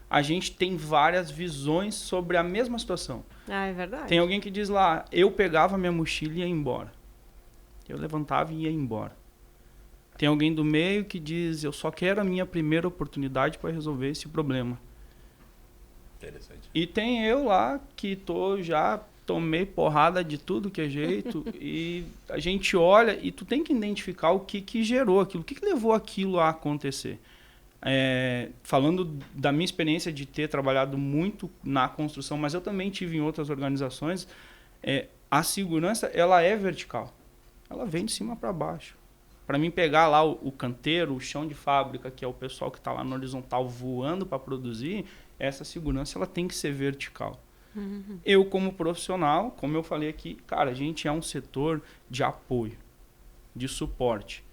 a gente tem várias visões sobre a mesma situação. É verdade. Tem alguém que diz lá, eu pegava minha mochila e ia embora. Eu levantava e ia embora. Tem alguém do meio que diz, eu só quero a minha primeira oportunidade para resolver esse problema. Interessante. E tem eu lá que já tomei porrada de tudo que é jeito e a gente olha e tu tem que identificar o que gerou aquilo, o que levou aquilo a acontecer. Falando da minha experiência de ter trabalhado muito na construção, mas eu também tive em outras organizações, a segurança ela é vertical, ela vem de cima para baixo. Para mim pegar lá o canteiro, o chão de fábrica, que é o pessoal que está lá no horizontal voando para produzir, essa segurança ela tem que ser vertical. Eu, como profissional, como eu falei aqui, cara, a gente é um setor de apoio, de suporte.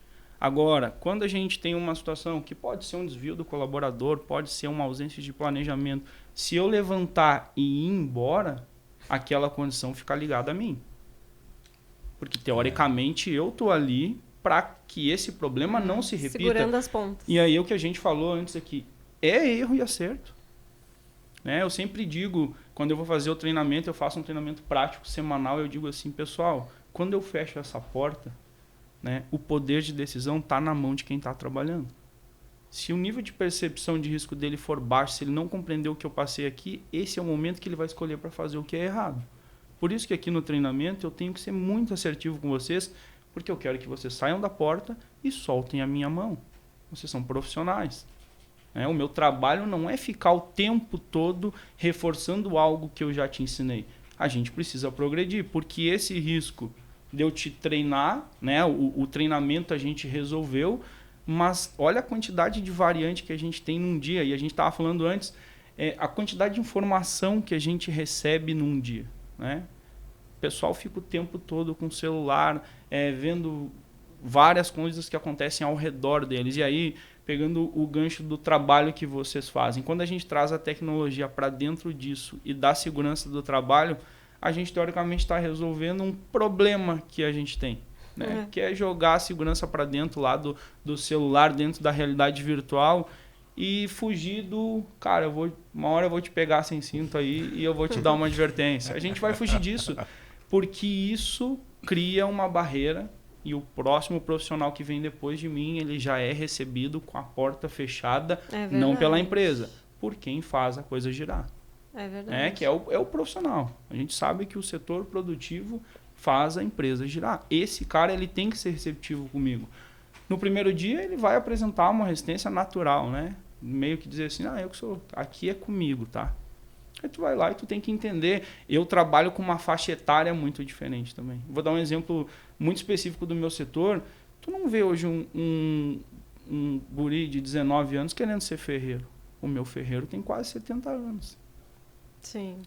Agora, quando a gente tem uma situação que pode ser um desvio do colaborador, pode ser uma ausência de planejamento, se eu levantar e ir embora, aquela condição fica ligada a mim. Porque, teoricamente, eu estou ali para que esse problema não se repita. Segurando as pontas. E aí o que a gente falou antes aqui, é erro e acerto. Né? Eu sempre digo, quando eu vou fazer o treinamento, eu faço um treinamento prático semanal, eu digo assim, pessoal, quando eu fecho essa porta, né, o poder de decisão está na mão de quem está trabalhando. Se o nível de percepção de risco dele for baixo, se ele não compreender o que eu passei aqui, esse é o momento que ele vai escolher para fazer o que é errado. Por isso que aqui no treinamento eu tenho que ser muito assertivo com vocês, porque eu quero que vocês saiam da porta e soltem a minha mão. Vocês são profissionais. O meu trabalho não é ficar o tempo todo reforçando algo que eu já te ensinei. A gente precisa progredir, porque esse risco de eu te treinar, né, o treinamento a gente resolveu, mas olha a quantidade de variante que a gente tem num dia. E a gente estava falando antes, a quantidade de informação que a gente recebe num dia. Né? O pessoal fica o tempo todo com o celular, vendo várias coisas que acontecem ao redor deles. E aí, pegando o gancho do trabalho que vocês fazem, quando a gente traz a tecnologia para dentro disso e dá segurança do trabalho, a gente teoricamente está resolvendo um problema que a gente tem. Né? Que é jogar a segurança para dentro lá do celular, dentro da realidade virtual e fugir do... Cara, uma hora eu vou te pegar sem cinto aí e eu vou te dar uma advertência. A gente vai fugir disso, porque isso cria uma barreira e o próximo profissional que vem depois de mim, ele já é recebido com a porta fechada, não pela empresa, por quem faz a coisa girar. É verdade. Que é o profissional. A gente sabe que o setor produtivo faz a empresa girar. Esse cara, ele tem que ser receptivo comigo. No primeiro dia, ele vai apresentar uma resistência natural, né? Meio que dizer assim, eu que sou, aqui é comigo, tá? Aí tu vai lá e tu tem que entender. Eu trabalho com uma faixa etária muito diferente também. Vou dar um exemplo muito específico do meu setor. Tu não vê hoje um guri de 19 anos querendo ser ferreiro. O meu ferreiro tem quase 70 anos. Sim.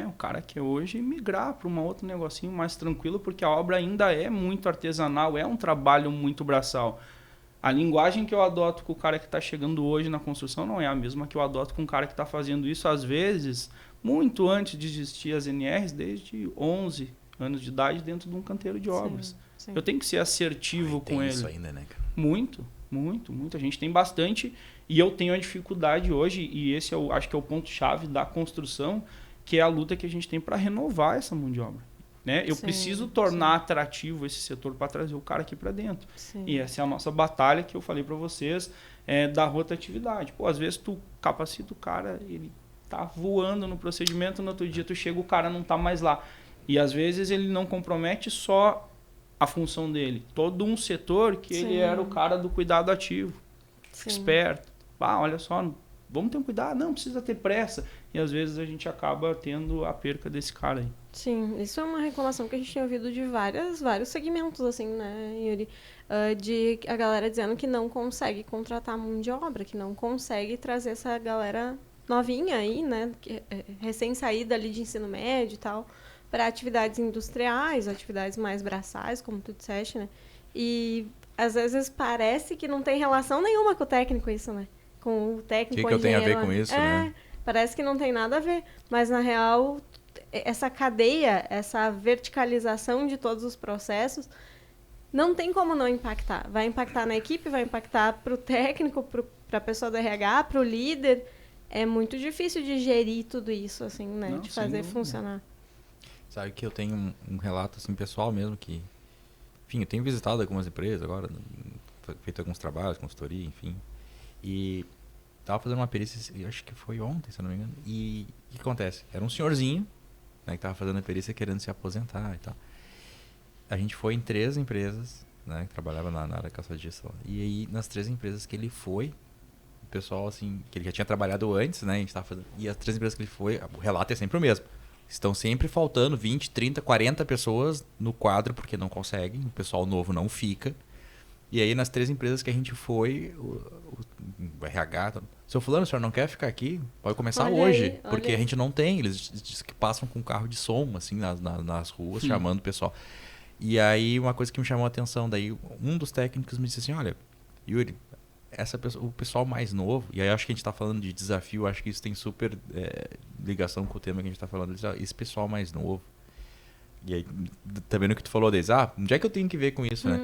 O cara quer hoje migrar para um outro negocinho mais tranquilo, porque a obra ainda é muito artesanal, é um trabalho muito braçal. A linguagem que eu adoto com o cara que está chegando hoje na construção não é a mesma que eu adoto com o cara que está fazendo isso, às vezes, muito antes de existir as NRs, desde 11 anos de idade, dentro de um canteiro de obras. Sim. Eu tenho que ser assertivo com ele. Isso ainda, né, cara? Muito. A gente tem bastante, e eu tenho a dificuldade hoje, e esse acho que é o ponto-chave da construção, que é a luta que a gente tem para renovar essa mão de obra. Né? Eu preciso tornar atrativo esse setor para trazer o cara aqui para dentro. Sim. E essa é a nossa batalha que eu falei para vocês, da rotatividade. Às vezes tu capacita o cara, ele tá voando no procedimento, no outro dia tu chega, o cara não tá mais lá. E às vezes ele não compromete só a função dele. Todo um setor que ele era o cara do cuidado ativo, esperto. Olha só, vamos ter um cuidado, não precisa ter pressa. E às vezes a gente acaba tendo a perca desse cara aí. Sim, isso é uma reclamação que a gente tem ouvido de vários segmentos, assim, né, Yuri? De a galera dizendo que não consegue contratar mão de obra, que não consegue trazer essa galera novinha aí, né, recém-saída ali de ensino médio e tal, para atividades industriais, atividades mais braçais, como tu disseste, né? E às vezes parece que não tem relação nenhuma com o técnico isso, né? Com o técnico, o que eu tenho a ver com isso, né? Parece que não tem nada a ver, mas na real essa cadeia, essa verticalização de todos os processos não tem como não impactar. Vai impactar na equipe, vai impactar para o técnico, para a pessoa do RH, para o líder. É muito difícil de gerir tudo isso, assim, né? Não, de fazer funcionar. Sabe que eu tenho um relato assim, pessoal mesmo que... Enfim, eu tenho visitado algumas empresas agora, feito alguns trabalhos, consultoria, enfim. E tava fazendo uma perícia, acho que foi ontem, se eu não me engano. E o que acontece? Era um senhorzinho, né, que tava fazendo a perícia querendo se aposentar e tal. A gente foi em 3 empresas, né, que trabalhava na área caçadista lá. E aí, nas 3 empresas que ele foi, o pessoal, assim, que ele já tinha trabalhado antes, né, a gente tava fazendo... E as 3 empresas que ele foi, o relato é sempre o mesmo. Estão sempre faltando 20, 30, 40 pessoas no quadro, porque não conseguem, o pessoal novo não fica. E aí, nas 3 empresas que a gente foi, o RH... Seu fulano, o senhor não quer ficar aqui? Pode começar hoje, porque a gente não tem. Eles dizem que passam com carro de som, assim, nas ruas, chamando o pessoal. E aí, uma coisa que me chamou a atenção, daí um dos técnicos me disse assim, olha, Yuri, o pessoal mais novo, e aí acho que a gente está falando de desafio, acho que isso tem super ligação com o tema que a gente está falando, esse pessoal mais novo. E aí, também no que tu falou deles, onde é que eu tenho que ver com isso, né?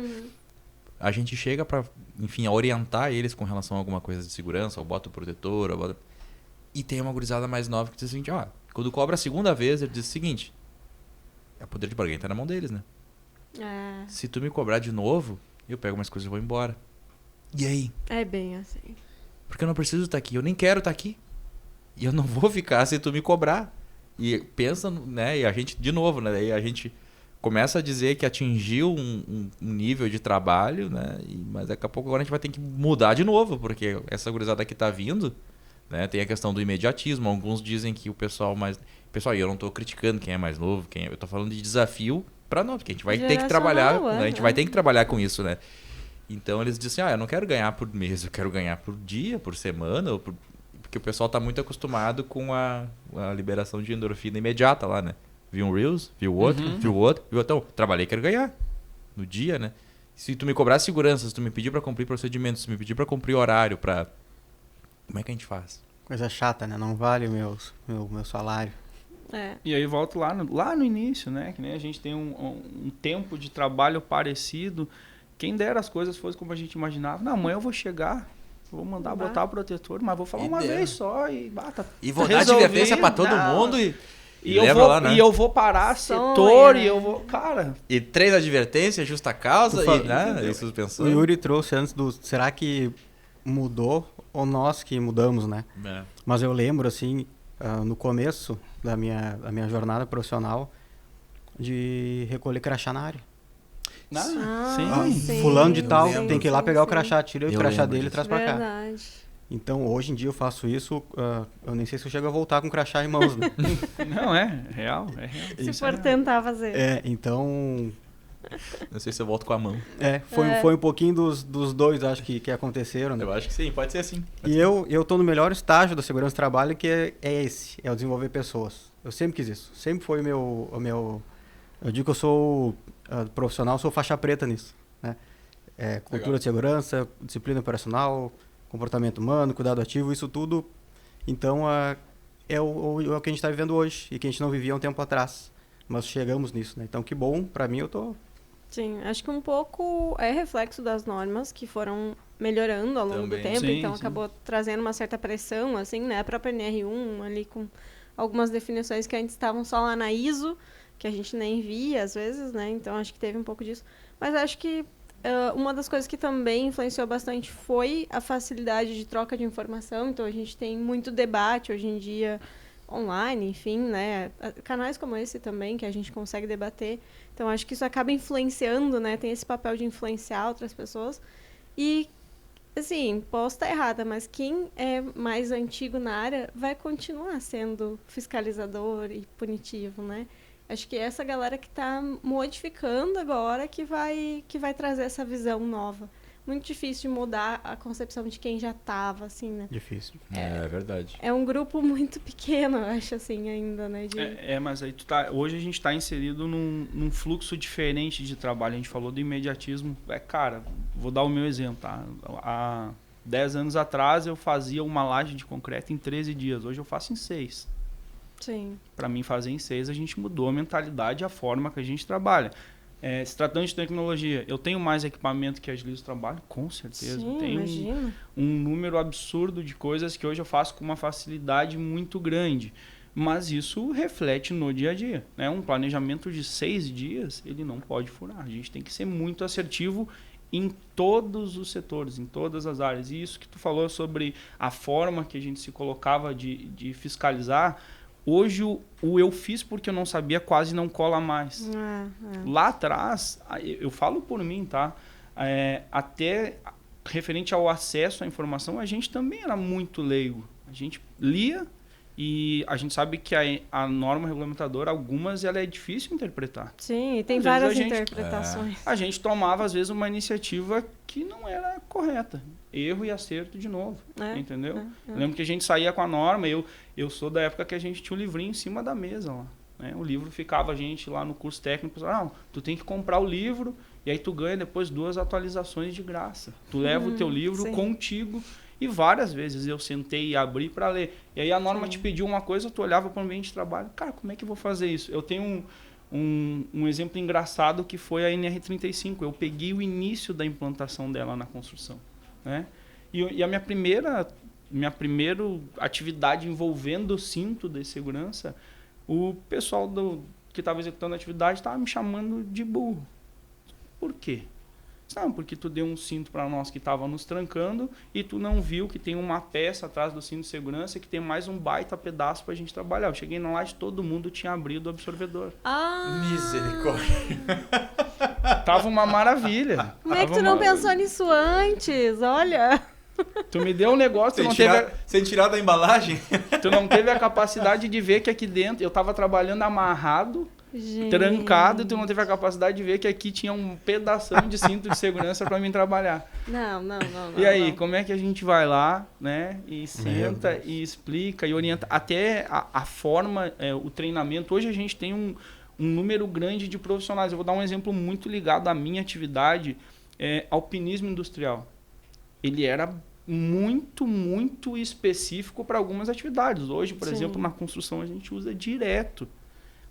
a gente chega para, enfim, a orientar eles com relação a alguma coisa de segurança, ou bota o protetor, ou bota... E tem uma gurizada mais nova que diz o seguinte, ó, quando cobra a segunda vez, ele diz o seguinte, o poder de barganha tá na mão deles, né? Se tu me cobrar de novo, eu pego mais coisas e vou embora. E aí? É bem assim. Porque eu não preciso estar aqui, eu nem quero estar aqui. E eu não vou ficar se tu me cobrar. E pensa, né? E a gente, de novo, né? Daí a gente começa a dizer que atingiu um nível de trabalho, né? Mas daqui a pouco agora a gente vai ter que mudar de novo, porque essa gurizada que tá vindo, né? Tem a questão do imediatismo. Alguns dizem que o pessoal mais... Pessoal, e eu não tô criticando quem é mais novo, eu tô falando de desafio para nós, porque a gente vai ter que trabalhar, né? A gente vai ter que trabalhar com isso, né? Então eles dizem assim, eu não quero ganhar por mês, eu quero ganhar por dia, por semana, porque o pessoal tá muito acostumado com a liberação de endorfina imediata lá, né? Viu um Reels, viu outro, viu outro, viu outro. Então, trabalhei, quero ganhar no dia, né? Se tu me cobrar segurança, se tu me pedir para cumprir procedimentos, se tu me pedir para cumprir horário, como é que a gente faz? Coisa chata, né? Não vale o meu salário. E aí volto lá no início, né? Que nem a gente tem um tempo de trabalho parecido. Quem dera as coisas fossem como a gente imaginava. Não, amanhã eu vou chegar, vou mandar botar o protetor, mas vou falar uma vez só e bata. E vou dar advertência para todo mundo e leva lá, né? E eu vou parar setor e eu vou... Cara... E 3 advertências, justa causa e suspensão. O Yuri trouxe antes será que mudou ou nós que mudamos, né? Mas eu lembro, assim, no começo da minha jornada profissional, de recolher crachá na área. Sim. Fulano de tal tem que ir lá pegar o crachá, tira o crachá dele e traz pra cá. Verdade. Então, hoje em dia eu faço isso, eu nem sei se eu chego a voltar com o crachá em mãos, né? Não, é real. Se for tentar fazer. Então... Não sei se eu volto com a mão. Foi um pouquinho dos dois, acho que aconteceram, né? Eu acho que sim, pode ser assim. E eu tô no melhor estágio da segurança do trabalho, que é o desenvolver pessoas. Eu sempre quis isso. Sempre foi o meu... Eu digo que eu sou profissional, sou faixa preta nisso, né? Cultura Legal. De segurança, disciplina operacional, comportamento humano, cuidado ativo, isso tudo. Então, é o que a gente está vivendo hoje e que a gente não vivia há um tempo atrás. Mas chegamos nisso, né? Então, que bom, para mim eu tô... Sim, acho que um pouco é reflexo das normas que foram melhorando ao longo do tempo, então acabou trazendo uma certa pressão, assim, né? A própria NR1 ali com algumas definições que antes estavam só lá na ISO, que a gente nem via às vezes, né? Então acho que teve um pouco disso. Mas acho que uma das coisas que também influenciou bastante foi a facilidade de troca de informação. Então a gente tem muito debate hoje em dia online, enfim, né? Canais como esse também, que a gente consegue debater. Então acho que isso acaba influenciando, né? Tem esse papel de influenciar outras pessoas. E, assim, posso estar errada, mas quem é mais antigo na área vai continuar sendo fiscalizador e punitivo, né? Acho que é essa galera que está modificando agora que vai trazer essa visão nova. Muito difícil de mudar a concepção de quem já estava, assim, né? Difícil. É verdade. É um grupo muito pequeno, eu acho, assim, ainda, né? Mas aí hoje a gente está inserido num fluxo diferente de trabalho. A gente falou do imediatismo. Cara, vou dar o meu exemplo, tá? Há 10 anos atrás eu fazia uma laje de concreto em 13 dias. Hoje eu faço em 6. Sim. Para mim, fazer em 6, a gente mudou a mentalidade e a forma que a gente trabalha. Se tratando de tecnologia, eu tenho mais equipamento que agiliza o trabalho? Com certeza. Sim, tenho um número absurdo de coisas que hoje eu faço com uma facilidade muito grande. Mas isso reflete no dia a dia, né? Um planejamento de 6 dias, ele não pode furar. A gente tem que ser muito assertivo em todos os setores, em todas as áreas. E isso que tu falou sobre a forma que a gente se colocava de fiscalizar... Hoje, o eu fiz porque eu não sabia quase não cola mais. Lá atrás, eu falo por mim, tá? Até referente ao acesso à informação, a gente também era muito leigo. A gente lia e a gente sabe que a norma regulamentadora, algumas, ela é difícil de interpretar. Sim, tem várias interpretações. A gente tomava, às vezes, uma iniciativa que não era correta. Erro e acerto de novo, entendeu? Eu lembro que a gente saía com a norma, eu sou da época que a gente tinha um livrinho em cima da mesa lá, né? O livro ficava, a gente lá no curso técnico, tu tem que comprar o livro e aí tu ganha depois 2 atualizações de graça. Tu leva o teu livro contigo e várias vezes eu sentei e abri para ler. E aí a norma te pediu uma coisa, tu olhava para o ambiente de trabalho, cara, como é que eu vou fazer isso? Eu tenho um exemplo engraçado que foi a NR35. Eu peguei o início da implantação dela na construção, né? E a minha primeira atividade envolvendo o cinto de segurança, o pessoal que estava executando a atividade estava me chamando de burro. Por quê? Não, porque tu deu um cinto para nós que estava nos trancando e tu não viu que tem uma peça atrás do cinto de segurança que tem mais um baita pedaço para a gente trabalhar. Eu cheguei na laje, todo mundo tinha abrido o absorvedor. Misericórdia. Tava uma maravilha. Como é que tu não pensou nisso antes? Olha. Tu me deu um negócio, Sem tirar da embalagem? Tu não teve a capacidade de ver que aqui dentro eu tava trabalhando amarrado, Gente. trancado, e tu não teve a capacidade de ver que aqui tinha um pedação de cinto de segurança para mim trabalhar. Não. E aí, como é que a gente vai lá, né, e senta e explica e orienta até a forma, o treinamento. Hoje a gente tem um número grande de profissionais. Eu vou dar um exemplo muito ligado à minha atividade, alpinismo industrial. Ele era muito, muito específico para algumas atividades. Hoje, por exemplo, na construção a gente usa direto.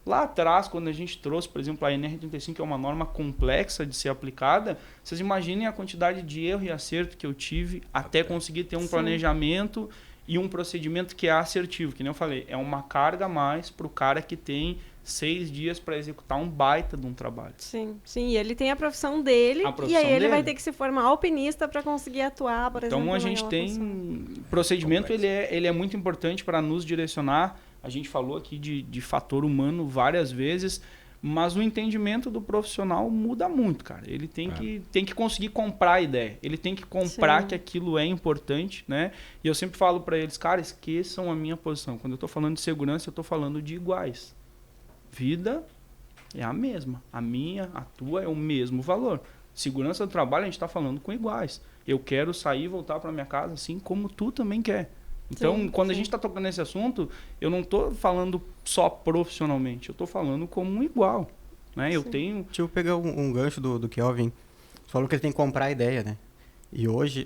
Lá atrás, quando a gente trouxe, por exemplo, a NR35, que é uma norma complexa de ser aplicada, vocês imaginem a quantidade de erro e acerto que eu tive até conseguir ter um planejamento e um procedimento que é assertivo. Que nem eu falei, é uma carga a mais para o cara que tem 6 dias para executar um baita de um trabalho. Sim, e ele tem a profissão dele, e aí ele vai ter que se formar alpinista para conseguir atuar, por exemplo. Então a gente tem procedimento, ele é muito importante para nos direcionar. A gente falou aqui de fator humano várias vezes, mas o entendimento do profissional muda muito, cara. Ele tem que conseguir comprar a ideia, ele tem que comprar que aquilo é importante, né? E eu sempre falo para eles, cara, esqueçam a minha posição. Quando eu estou falando de segurança, eu estou falando de iguais. Vida é a mesma. A minha, a tua é o mesmo valor. Segurança do trabalho, a gente está falando com iguais. Eu quero sair e voltar para minha casa assim como tu também quer. Então, quando a gente está tocando nesse assunto, eu não estou falando só profissionalmente. Eu estou falando como um igual. Né? Eu tenho... Deixa eu pegar um gancho do Kelvin. Você falou que ele tem que comprar a ideia, né? E hoje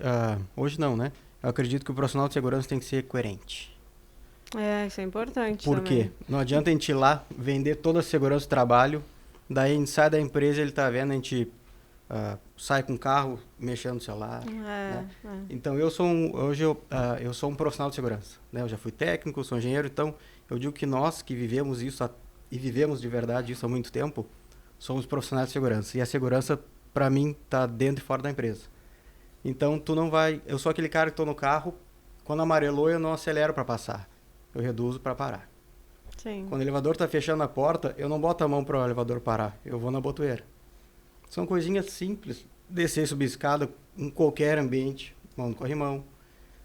não, né? Eu acredito que o profissional de segurança tem que ser coerente. Isso é importante. Por quê? Não adianta a gente ir lá vender toda a segurança do trabalho, daí a gente sai da empresa, ele tá vendo, a gente sai com o carro mexendo no celular. Né? Então hoje eu sou um profissional de segurança. Né? Eu já fui técnico, sou engenheiro, então eu digo que nós que vivemos isso e vivemos de verdade isso há muito tempo, somos profissionais de segurança. E a segurança, para mim, tá dentro e fora da empresa. Então tu não vai... Eu sou aquele cara que tô no carro, quando amarelou eu não acelero para passar. Eu reduzo para parar. Sim. Quando o elevador está fechando a porta, eu não boto a mão para o elevador parar. Eu vou na botoeira. São coisinhas simples. Descer e subir escada em qualquer ambiente. Mão no corrimão.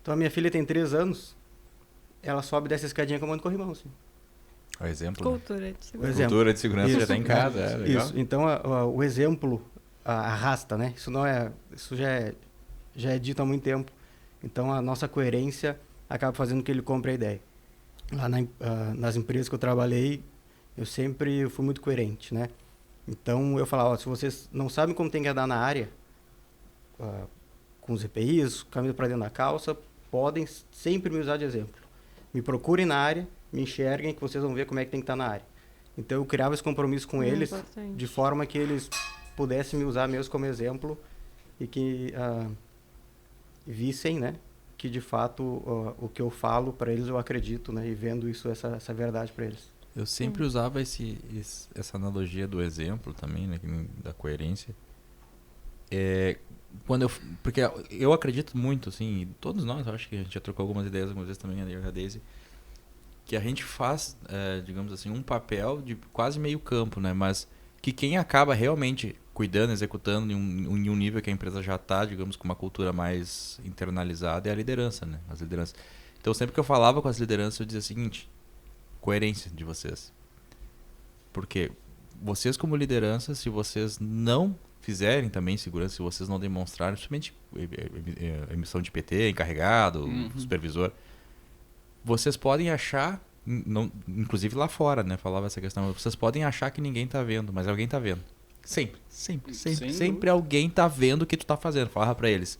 Então, a minha filha tem 3 anos. Ela sobe e desce a escadinha com a mão no corrimão. Assim. O exemplo, Cultura de segurança. Cultura de segurança já está em casa. Legal. Isso. Então, o exemplo arrasta, né? Isso já é dito há muito tempo. Então, a nossa coerência acaba fazendo que ele compre a ideia. Lá nas empresas que eu trabalhei, eu sempre fui muito coerente, né? Então, eu falava, se vocês não sabem como tem que andar na área, com os EPIs, camisa para dentro da calça, podem sempre me usar de exemplo. Me procurem na área, me enxerguem, que vocês vão ver como é que tem que estar na área. Então, eu criava esse compromisso com eles, de forma que eles pudessem me usar mesmo como exemplo e que vissem, né? Que de fato o que eu falo para eles eu acredito, né? E vendo isso, essa verdade para eles. Eu sempre usava essa analogia do exemplo também, né? Da coerência. Porque eu acredito muito, assim, todos nós, eu acho que a gente já trocou algumas ideias também, a Daisy, que a gente faz, digamos assim, um papel de quase meio campo, né? Mas que quem acaba realmente cuidando, executando em um nível que a empresa já está, digamos, com uma cultura mais internalizada, é a liderança, né? As lideranças. Então, sempre que eu falava com as lideranças, eu dizia o seguinte: coerência de vocês. Porque vocês, como liderança, se vocês não fizerem também segurança, se vocês não demonstrarem, principalmente emissão de PT, encarregado, supervisor, vocês podem achar, inclusive lá fora, né? Falava essa questão, vocês podem achar que ninguém está vendo, mas alguém está vendo. Sempre alguém tá vendo o que tu tá fazendo. Falava pra eles.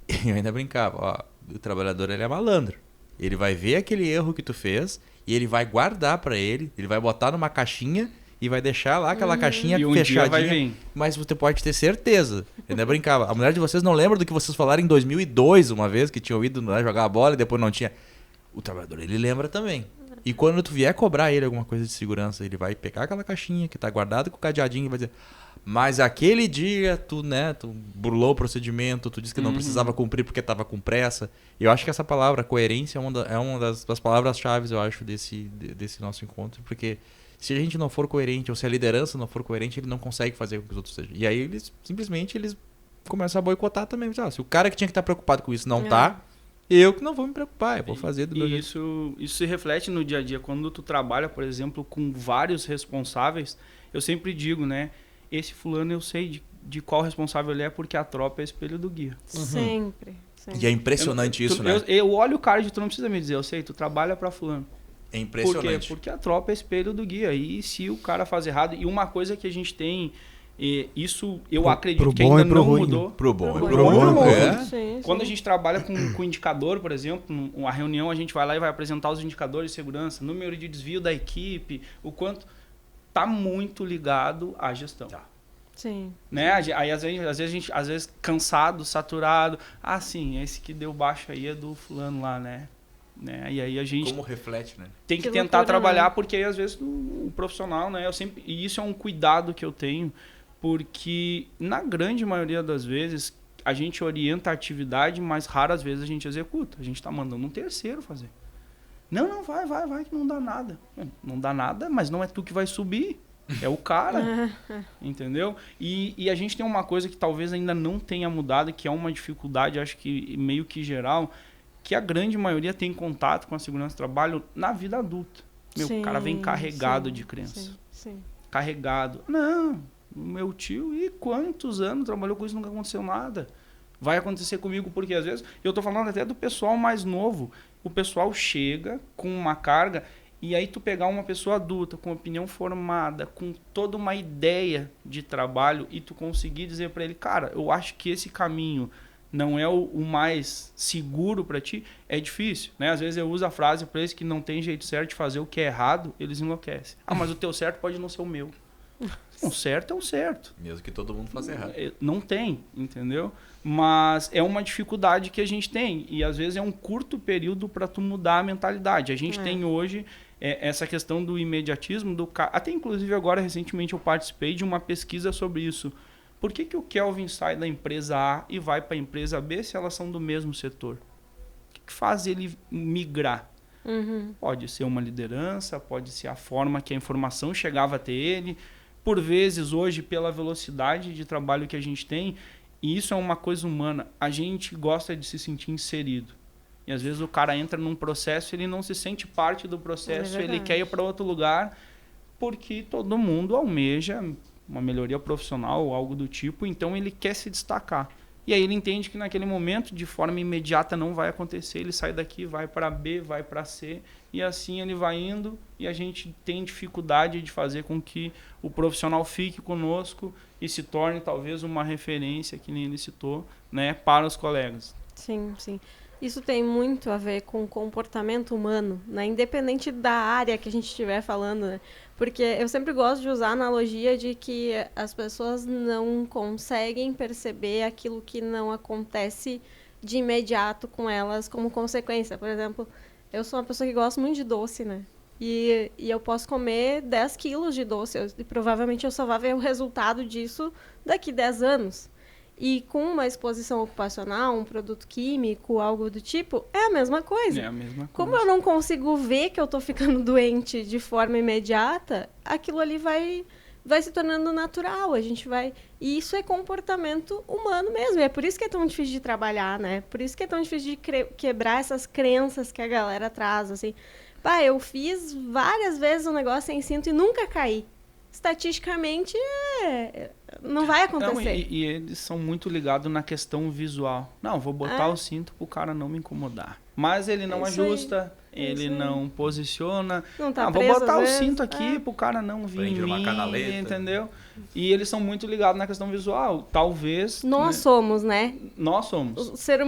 E eu ainda brincava, o trabalhador, ele é malandro. Ele vai ver aquele erro que tu fez e ele vai guardar pra ele vai botar numa caixinha e vai deixar lá aquela caixinha E um dia fechadinha. vai vir. Mas você pode ter certeza. Eu não brincava. A mulher de vocês não lembra do que vocês falaram em 2002, uma vez, que tinham ido, né, jogar a bola e depois não tinha. O trabalhador, ele lembra também. E quando tu vier cobrar ele alguma coisa de segurança, ele vai pegar aquela caixinha que tá guardada com o cadeadinho e vai dizer: mas aquele dia tu burlou o procedimento, tu disse que não precisava cumprir porque tava com pressa. E eu acho que essa palavra, coerência, é uma das palavras-chave, eu acho, desse nosso encontro. Porque se a gente não for coerente, ou se a liderança não for coerente, ele não consegue fazer com que os outros sejam. E aí eles começam a boicotar também. Se o cara que tinha que estar preocupado com isso não tá, eu que não vou me preocupar, eu vou fazer do meu jeito. Isso se reflete no dia a dia. Quando tu trabalha, por exemplo, com vários responsáveis, eu sempre digo, né? Esse fulano eu sei de qual responsável ele é, porque a tropa é espelho do guia. Sempre. E é impressionante isso, né? Eu olho o cara tu não precisa me dizer, eu sei, tu trabalha pra fulano. É impressionante. Por quê? Porque a tropa é espelho do guia. E se o cara faz errado... E uma coisa que a gente tem... Isso eu acredito que ainda não mudou. Pro bom e pro ruim. ruim. Sim. Quando a gente trabalha com indicador, por exemplo, numa reunião a gente vai lá e vai apresentar os indicadores de segurança, número de desvio da equipe, o quanto tá muito ligado à gestão. Sim. Né? Aí às vezes cansado, saturado. Ah, sim, esse que deu baixo aí é do fulano lá, né? E aí a gente Como reflete, né? tem que Que tentar loucura, trabalhar, né? porque aí, às vezes o profissional, né? E isso é um cuidado que eu tenho, porque na grande maioria das vezes a gente orienta a atividade, mas raras vezes a gente executa. A gente está mandando um terceiro fazer. Não, vai, que não dá nada. Não dá nada, mas não é tu que vai subir. É o cara, entendeu? E a gente tem uma coisa que talvez ainda não tenha mudado, que é uma dificuldade, acho que meio que geral, que a grande maioria tem contato com a segurança do trabalho na vida adulta. O cara vem carregado de crença. Sim. Carregado. Não, o meu tio, e quantos anos trabalhou com isso, nunca aconteceu nada. Vai acontecer comigo, porque às vezes, eu tô falando até do pessoal mais novo, o pessoal chega com uma carga. E aí tu pegar uma pessoa adulta, com opinião formada, com toda uma ideia de trabalho e tu conseguir dizer para ele, cara, eu acho que esse caminho não é o mais seguro para ti, é difícil, né? Às vezes eu uso a frase para eles que não tem jeito certo de fazer o que é errado, eles enlouquecem. Ah, mas o teu certo pode não ser o meu. O certo é o certo. Mesmo que todo mundo faça errado. Não tem, entendeu? Mas é uma dificuldade que a gente tem. E às vezes é um curto período para tu mudar a mentalidade. A gente tem hoje essa questão do imediatismo. Até inclusive agora, recentemente, eu participei de uma pesquisa sobre isso. Por que o Kelvin sai da empresa A e vai para a empresa B se elas são do mesmo setor? O que faz ele migrar? Pode ser uma liderança, pode ser a forma que a informação chegava até ele. Por vezes, hoje, pela velocidade de trabalho que a gente tem, e isso é uma coisa humana, a gente gosta de se sentir inserido. E às vezes o cara entra num processo, ele não se sente parte do processo, ele quer ir para outro lugar, porque todo mundo almeja uma melhoria profissional ou algo do tipo, então ele quer se destacar. E aí ele entende que naquele momento, de forma imediata, não vai acontecer, ele sai daqui, vai para B, vai para C, e assim ele vai indo, e a gente tem dificuldade de fazer com que o profissional fique conosco e se torne talvez uma referência, que nem ele citou, né, para os colegas. Sim. Isso tem muito a ver com o comportamento humano, né? Independente da área que a gente estiver falando, né? Porque eu sempre gosto de usar a analogia de que as pessoas não conseguem perceber aquilo que não acontece de imediato com elas como consequência. Por exemplo, eu sou uma pessoa que gosta muito de doce, né? E eu posso comer 10 quilos de doce e provavelmente eu só vou ver o resultado disso daqui 10 anos. E com uma exposição ocupacional, um produto químico, algo do tipo, é a mesma coisa. É a mesma coisa. Como eu não consigo ver que eu tô ficando doente de forma imediata, aquilo ali vai se tornando natural. E isso é comportamento humano mesmo. E é por isso que é tão difícil de trabalhar, né? Por isso que é tão difícil de quebrar essas crenças que a galera traz, assim. Eu fiz várias vezes um negócio sem cinto e nunca caí. Estatisticamente, não vai acontecer. Não, e eles são muito ligados na questão visual. Não, vou botar o cinto pro cara não me incomodar. Mas ele não ajusta, ele não posiciona. Não tá vou preso, botar às o cinto vezes. aqui pro cara não vir Prende em uma mim, canaleta. entendeu? E eles são muito ligados na questão visual. Talvez... Nós somos, né? Nós somos. O ser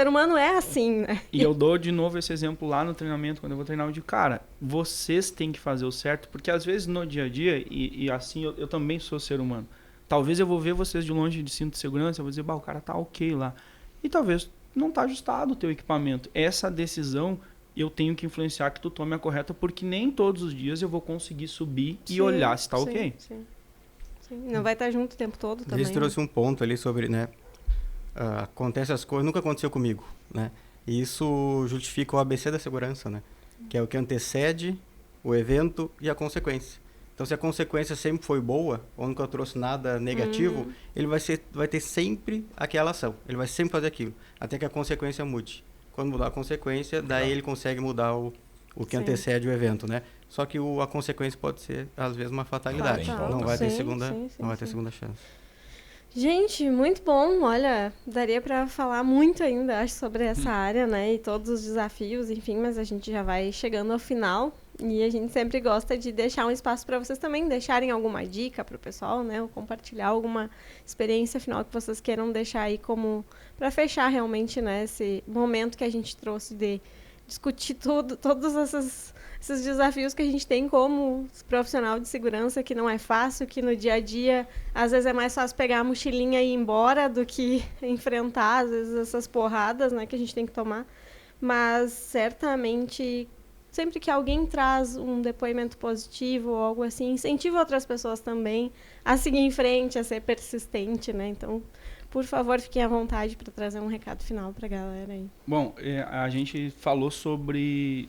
humano é assim, né? E eu dou de novo esse exemplo lá no treinamento, quando eu vou treinar, eu digo, cara, vocês têm que fazer o certo, porque às vezes no dia a dia, e assim, eu também sou ser humano. Talvez eu vou ver vocês de longe de cinto de segurança, eu vou dizer, o cara tá ok lá. E talvez não tá ajustado o teu equipamento. Essa decisão eu tenho que influenciar que tu tome a correta, porque nem todos os dias eu vou conseguir subir e olhar se tá ok. Sim. Não vai estar junto o tempo todo também. Eles trouxe um ponto ali sobre, né? Acontece as coisas, nunca aconteceu comigo, né? E isso justifica o ABC da segurança, né? Que é o que antecede o evento e a consequência. Então, se a consequência sempre foi boa, ou nunca trouxe nada negativo, ele vai ter sempre aquela ação. Ele vai sempre fazer aquilo, até que a consequência mude. Quando mudar a consequência, daí ele consegue mudar o que antecede o evento, né? Só que a consequência pode ser, às vezes, uma fatalidade. Não vai ter segunda chance. Gente, muito bom. Olha, daria para falar muito ainda, acho, sobre essa área, né? E todos os desafios, enfim, mas a gente já vai chegando ao final. E a gente sempre gosta de deixar um espaço para vocês também deixarem alguma dica para o pessoal, né? Ou compartilhar alguma experiência final que vocês queiram deixar aí como para fechar realmente, né? Esse momento que a gente trouxe de discutir todos esses desafios que a gente tem como profissional de segurança, que não é fácil, que no dia a dia, às vezes é mais fácil pegar a mochilinha e ir embora do que enfrentar, às vezes, essas porradas, né, que a gente tem que tomar. Mas, certamente, sempre que alguém traz um depoimento positivo ou algo assim, incentiva outras pessoas também a seguir em frente, a ser persistente, né? Então, por favor, fiquem à vontade para trazer um recado final para a galera aí. Bom, a gente falou sobre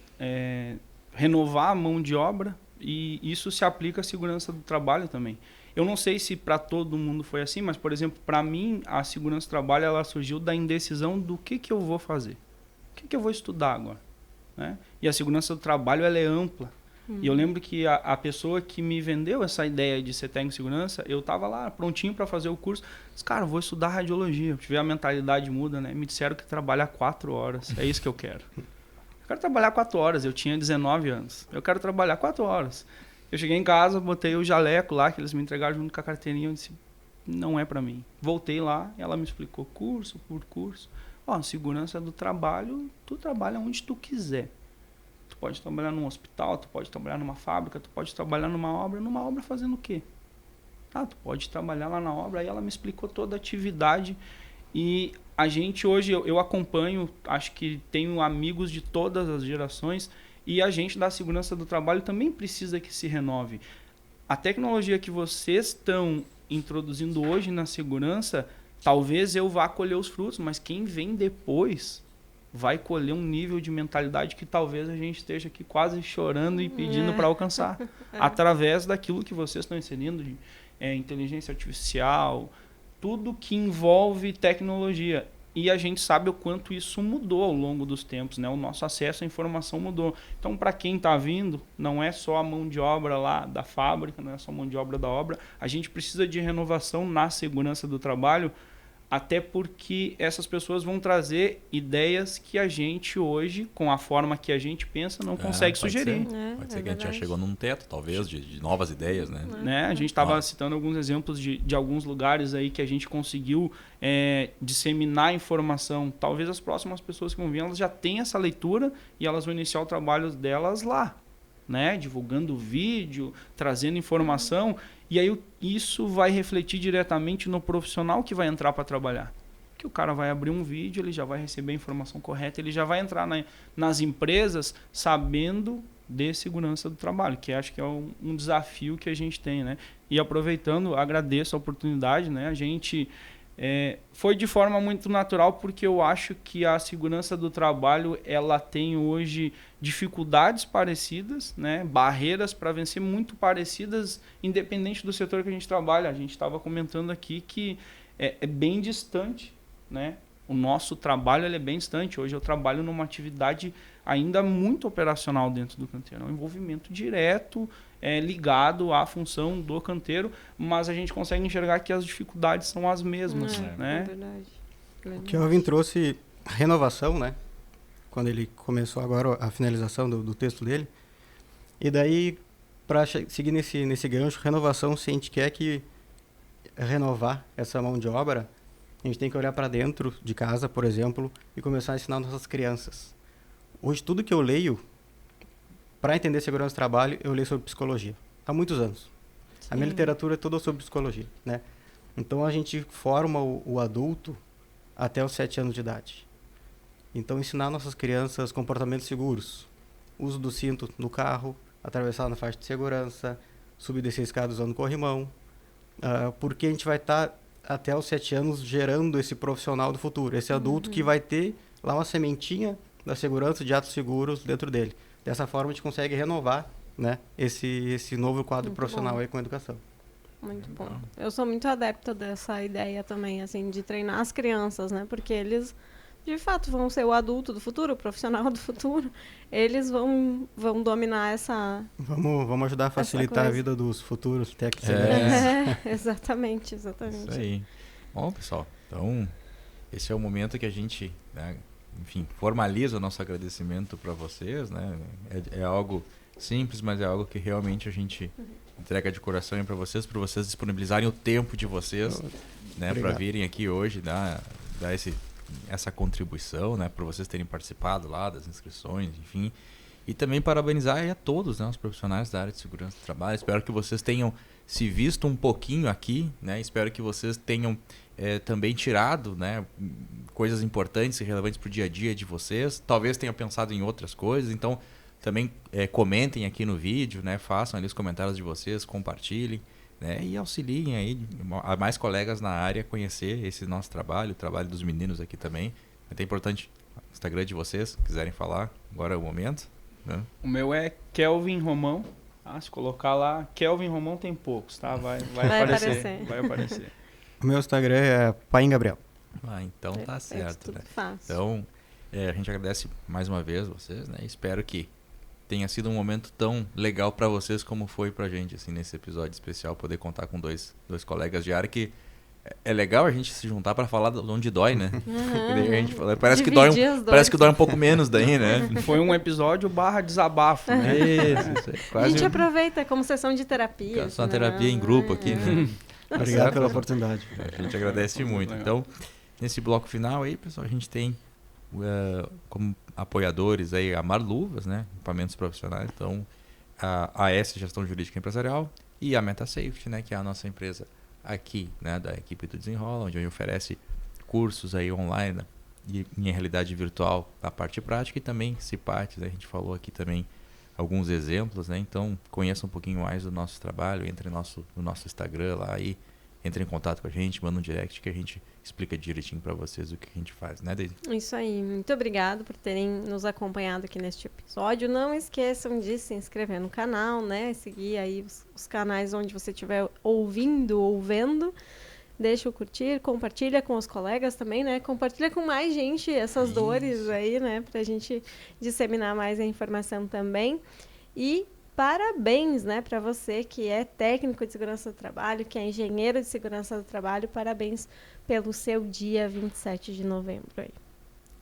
renovar a mão de obra e isso se aplica à segurança do trabalho também. Eu não sei se para todo mundo foi assim, mas, por exemplo, para mim, a segurança do trabalho ela surgiu da indecisão do que eu vou fazer. O que eu vou estudar agora? Né? E a segurança do trabalho ela é ampla. E eu lembro que a pessoa que me vendeu essa ideia de ser técnico de segurança, eu estava lá prontinho para fazer o curso. Disse, cara, eu vou estudar radiologia. Eu tive a mentalidade muda, né? Me disseram que trabalha 4 horas. É isso que eu quero. Eu quero trabalhar 4 horas. Eu tinha 19 anos. Eu quero trabalhar 4 horas. Eu cheguei em casa, botei o jaleco lá, que eles me entregaram junto com a carteirinha. Eu disse, não é para mim. Voltei lá, ela me explicou curso por curso. Segurança do trabalho, tu trabalha onde tu quiser. Tu pode trabalhar num hospital, tu pode trabalhar numa fábrica, tu pode trabalhar numa obra fazendo o quê? Tu pode trabalhar lá na obra. Aí ela me explicou toda a atividade e a gente hoje, eu acompanho, acho que tenho amigos de todas as gerações e a gente da segurança do trabalho também precisa que se renove. A tecnologia que vocês estão introduzindo hoje na segurança, talvez eu vá colher os frutos, mas quem vem depois vai colher um nível de mentalidade que talvez a gente esteja aqui quase chorando e pedindo para alcançar. Através daquilo que vocês estão inserindo, de inteligência artificial, tudo que envolve tecnologia. E a gente sabe o quanto isso mudou ao longo dos tempos, né? O nosso acesso à informação mudou. Então, para quem está vindo, não é só a mão de obra lá da fábrica, não é só a mão de obra da obra. A gente precisa de renovação na segurança do trabalho, até porque essas pessoas vão trazer ideias que a gente hoje, com a forma que a gente pensa, não consegue sugerir. Pode ser que a gente já chegou num teto, talvez, de novas ideias, né? A gente estava citando alguns exemplos de alguns lugares aí que a gente conseguiu disseminar informação. Talvez as próximas pessoas que vão vir, elas já têm essa leitura e elas vão iniciar o trabalho delas lá, né? Divulgando vídeo, trazendo informação. E aí isso vai refletir diretamente no profissional que vai entrar para trabalhar. Que o cara vai abrir um vídeo, ele já vai receber a informação correta, ele já vai entrar nas empresas sabendo de segurança do trabalho, que acho que é um desafio que a gente tem, né? E aproveitando, agradeço a oportunidade, né? A gente foi de forma muito natural, porque eu acho que a segurança do trabalho ela tem hoje dificuldades parecidas, né? Barreiras para vencer muito parecidas, independente do setor que a gente trabalha. A gente estava comentando aqui que é bem distante, né? O nosso trabalho ele é bem distante. Hoje eu trabalho numa atividade ainda muito operacional dentro do canteiro. É um envolvimento direto, ligado à função do canteiro, mas a gente consegue enxergar que as dificuldades são as mesmas. Né? É verdade. O Kelvin trouxe renovação, né? quando ele começou agora a finalização do texto dele. E daí, para seguir nesse gancho, renovação, se a gente quer renovar essa mão de obra, a gente tem que olhar para dentro de casa, por exemplo, e começar a ensinar nossas crianças. Hoje, tudo que eu leio, para entender segurança do trabalho, eu leio sobre psicologia. Há muitos anos. Sim. A minha literatura é toda sobre psicologia, né? Então, a gente forma o adulto até os 7 anos de idade. Então, ensinar nossas crianças comportamentos seguros. Uso do cinto no carro, atravessar na faixa de segurança, subir e descer a escada usando corrimão. Porque a gente vai estar até os 7 anos gerando esse profissional do futuro. Esse adulto que vai ter lá uma sementinha da segurança, de atos seguros dentro dele. Dessa forma, a gente consegue renovar, né, esse novo quadro Muito profissional bom. aí com a educação. Muito bom. Eu sou muito adepta dessa ideia também, assim, de treinar as crianças, né? Porque eles, de fato, vão ser o adulto do futuro, o profissional do futuro. Eles vão dominar essa... Vamos ajudar a facilitar a coisa. vida dos futuros técnicos. Exatamente. Isso aí. Bom, pessoal, então esse é o momento que a gente, né, enfim, formaliza o nosso agradecimento para vocês, né? É algo simples, mas é algo que realmente a gente entrega de coração para vocês disponibilizarem o tempo de vocês, né, para virem aqui hoje dar essa contribuição, né, para vocês terem participado lá das inscrições, enfim. E também parabenizar a todos, né, os profissionais da área de segurança do trabalho. Espero que vocês tenham se visto um pouquinho aqui, né? Espero que vocês tenham também tirado, né, coisas importantes e relevantes para o dia a dia de vocês. Talvez tenham pensado em outras coisas. Então, também comentem aqui no vídeo, né? Façam ali os comentários de vocês, compartilhem, né? E auxiliem aí a mais colegas na área a conhecer esse nosso trabalho, o trabalho dos meninos aqui também. É até importante o Instagram de vocês, se quiserem falar, agora é o momento. Né? O meu é Kelvin Romão. Se colocar lá, Kelvin Romão tem poucos, tá? Vai aparecer. Vai aparecer. O meu Instagram é Paim Gabriel. Então tá certo, né? Fácil. Então, a gente agradece mais uma vez vocês, né? Espero que tenha sido um momento tão legal para vocês como foi pra gente, assim, nesse episódio especial, poder contar com dois colegas de área que é legal a gente se juntar para falar de onde dói, né? A gente fala, parece que dói um pouco menos daí, né? Foi um episódio /desabafo, né? Isso, quase a gente aproveita como sessão de terapia. Uma terapia em grupo aqui, né? Obrigado pela oportunidade. A gente agradece muito. Então, nesse bloco final aí, pessoal, a gente tem como apoiadores aí a Marluvas, né? Equipamentos profissionais. Então, a AS Gestão Jurídica Empresarial e a MetaSafety, né? Que é a nossa empresa aqui, né? Da equipe do Desenrola, onde a gente oferece cursos aí online, né, e em realidade virtual da parte prática e também CIPATES, né? A gente falou aqui também alguns exemplos, né? Então, conheça um pouquinho mais do nosso trabalho, entre no nosso Instagram lá e entre em contato com a gente, manda um direct que a gente explica direitinho para vocês o que a gente faz, né, Deise? Isso aí. Muito obrigado por terem nos acompanhado aqui neste episódio. Não esqueçam de se inscrever no canal, né? Seguir aí os canais onde você estiver ouvindo ou vendo. Deixa o curtir, compartilha com os colegas também, né? Compartilha com mais gente essas dores aí, né? Pra gente disseminar mais a informação também. E parabéns, né, para você que é técnico de segurança do trabalho, que é engenheiro de segurança do trabalho. Parabéns pelo seu dia 27 de novembro aí.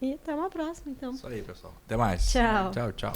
E até uma próxima, então. Isso aí, pessoal. Até mais. Tchau. Tchau, tchau.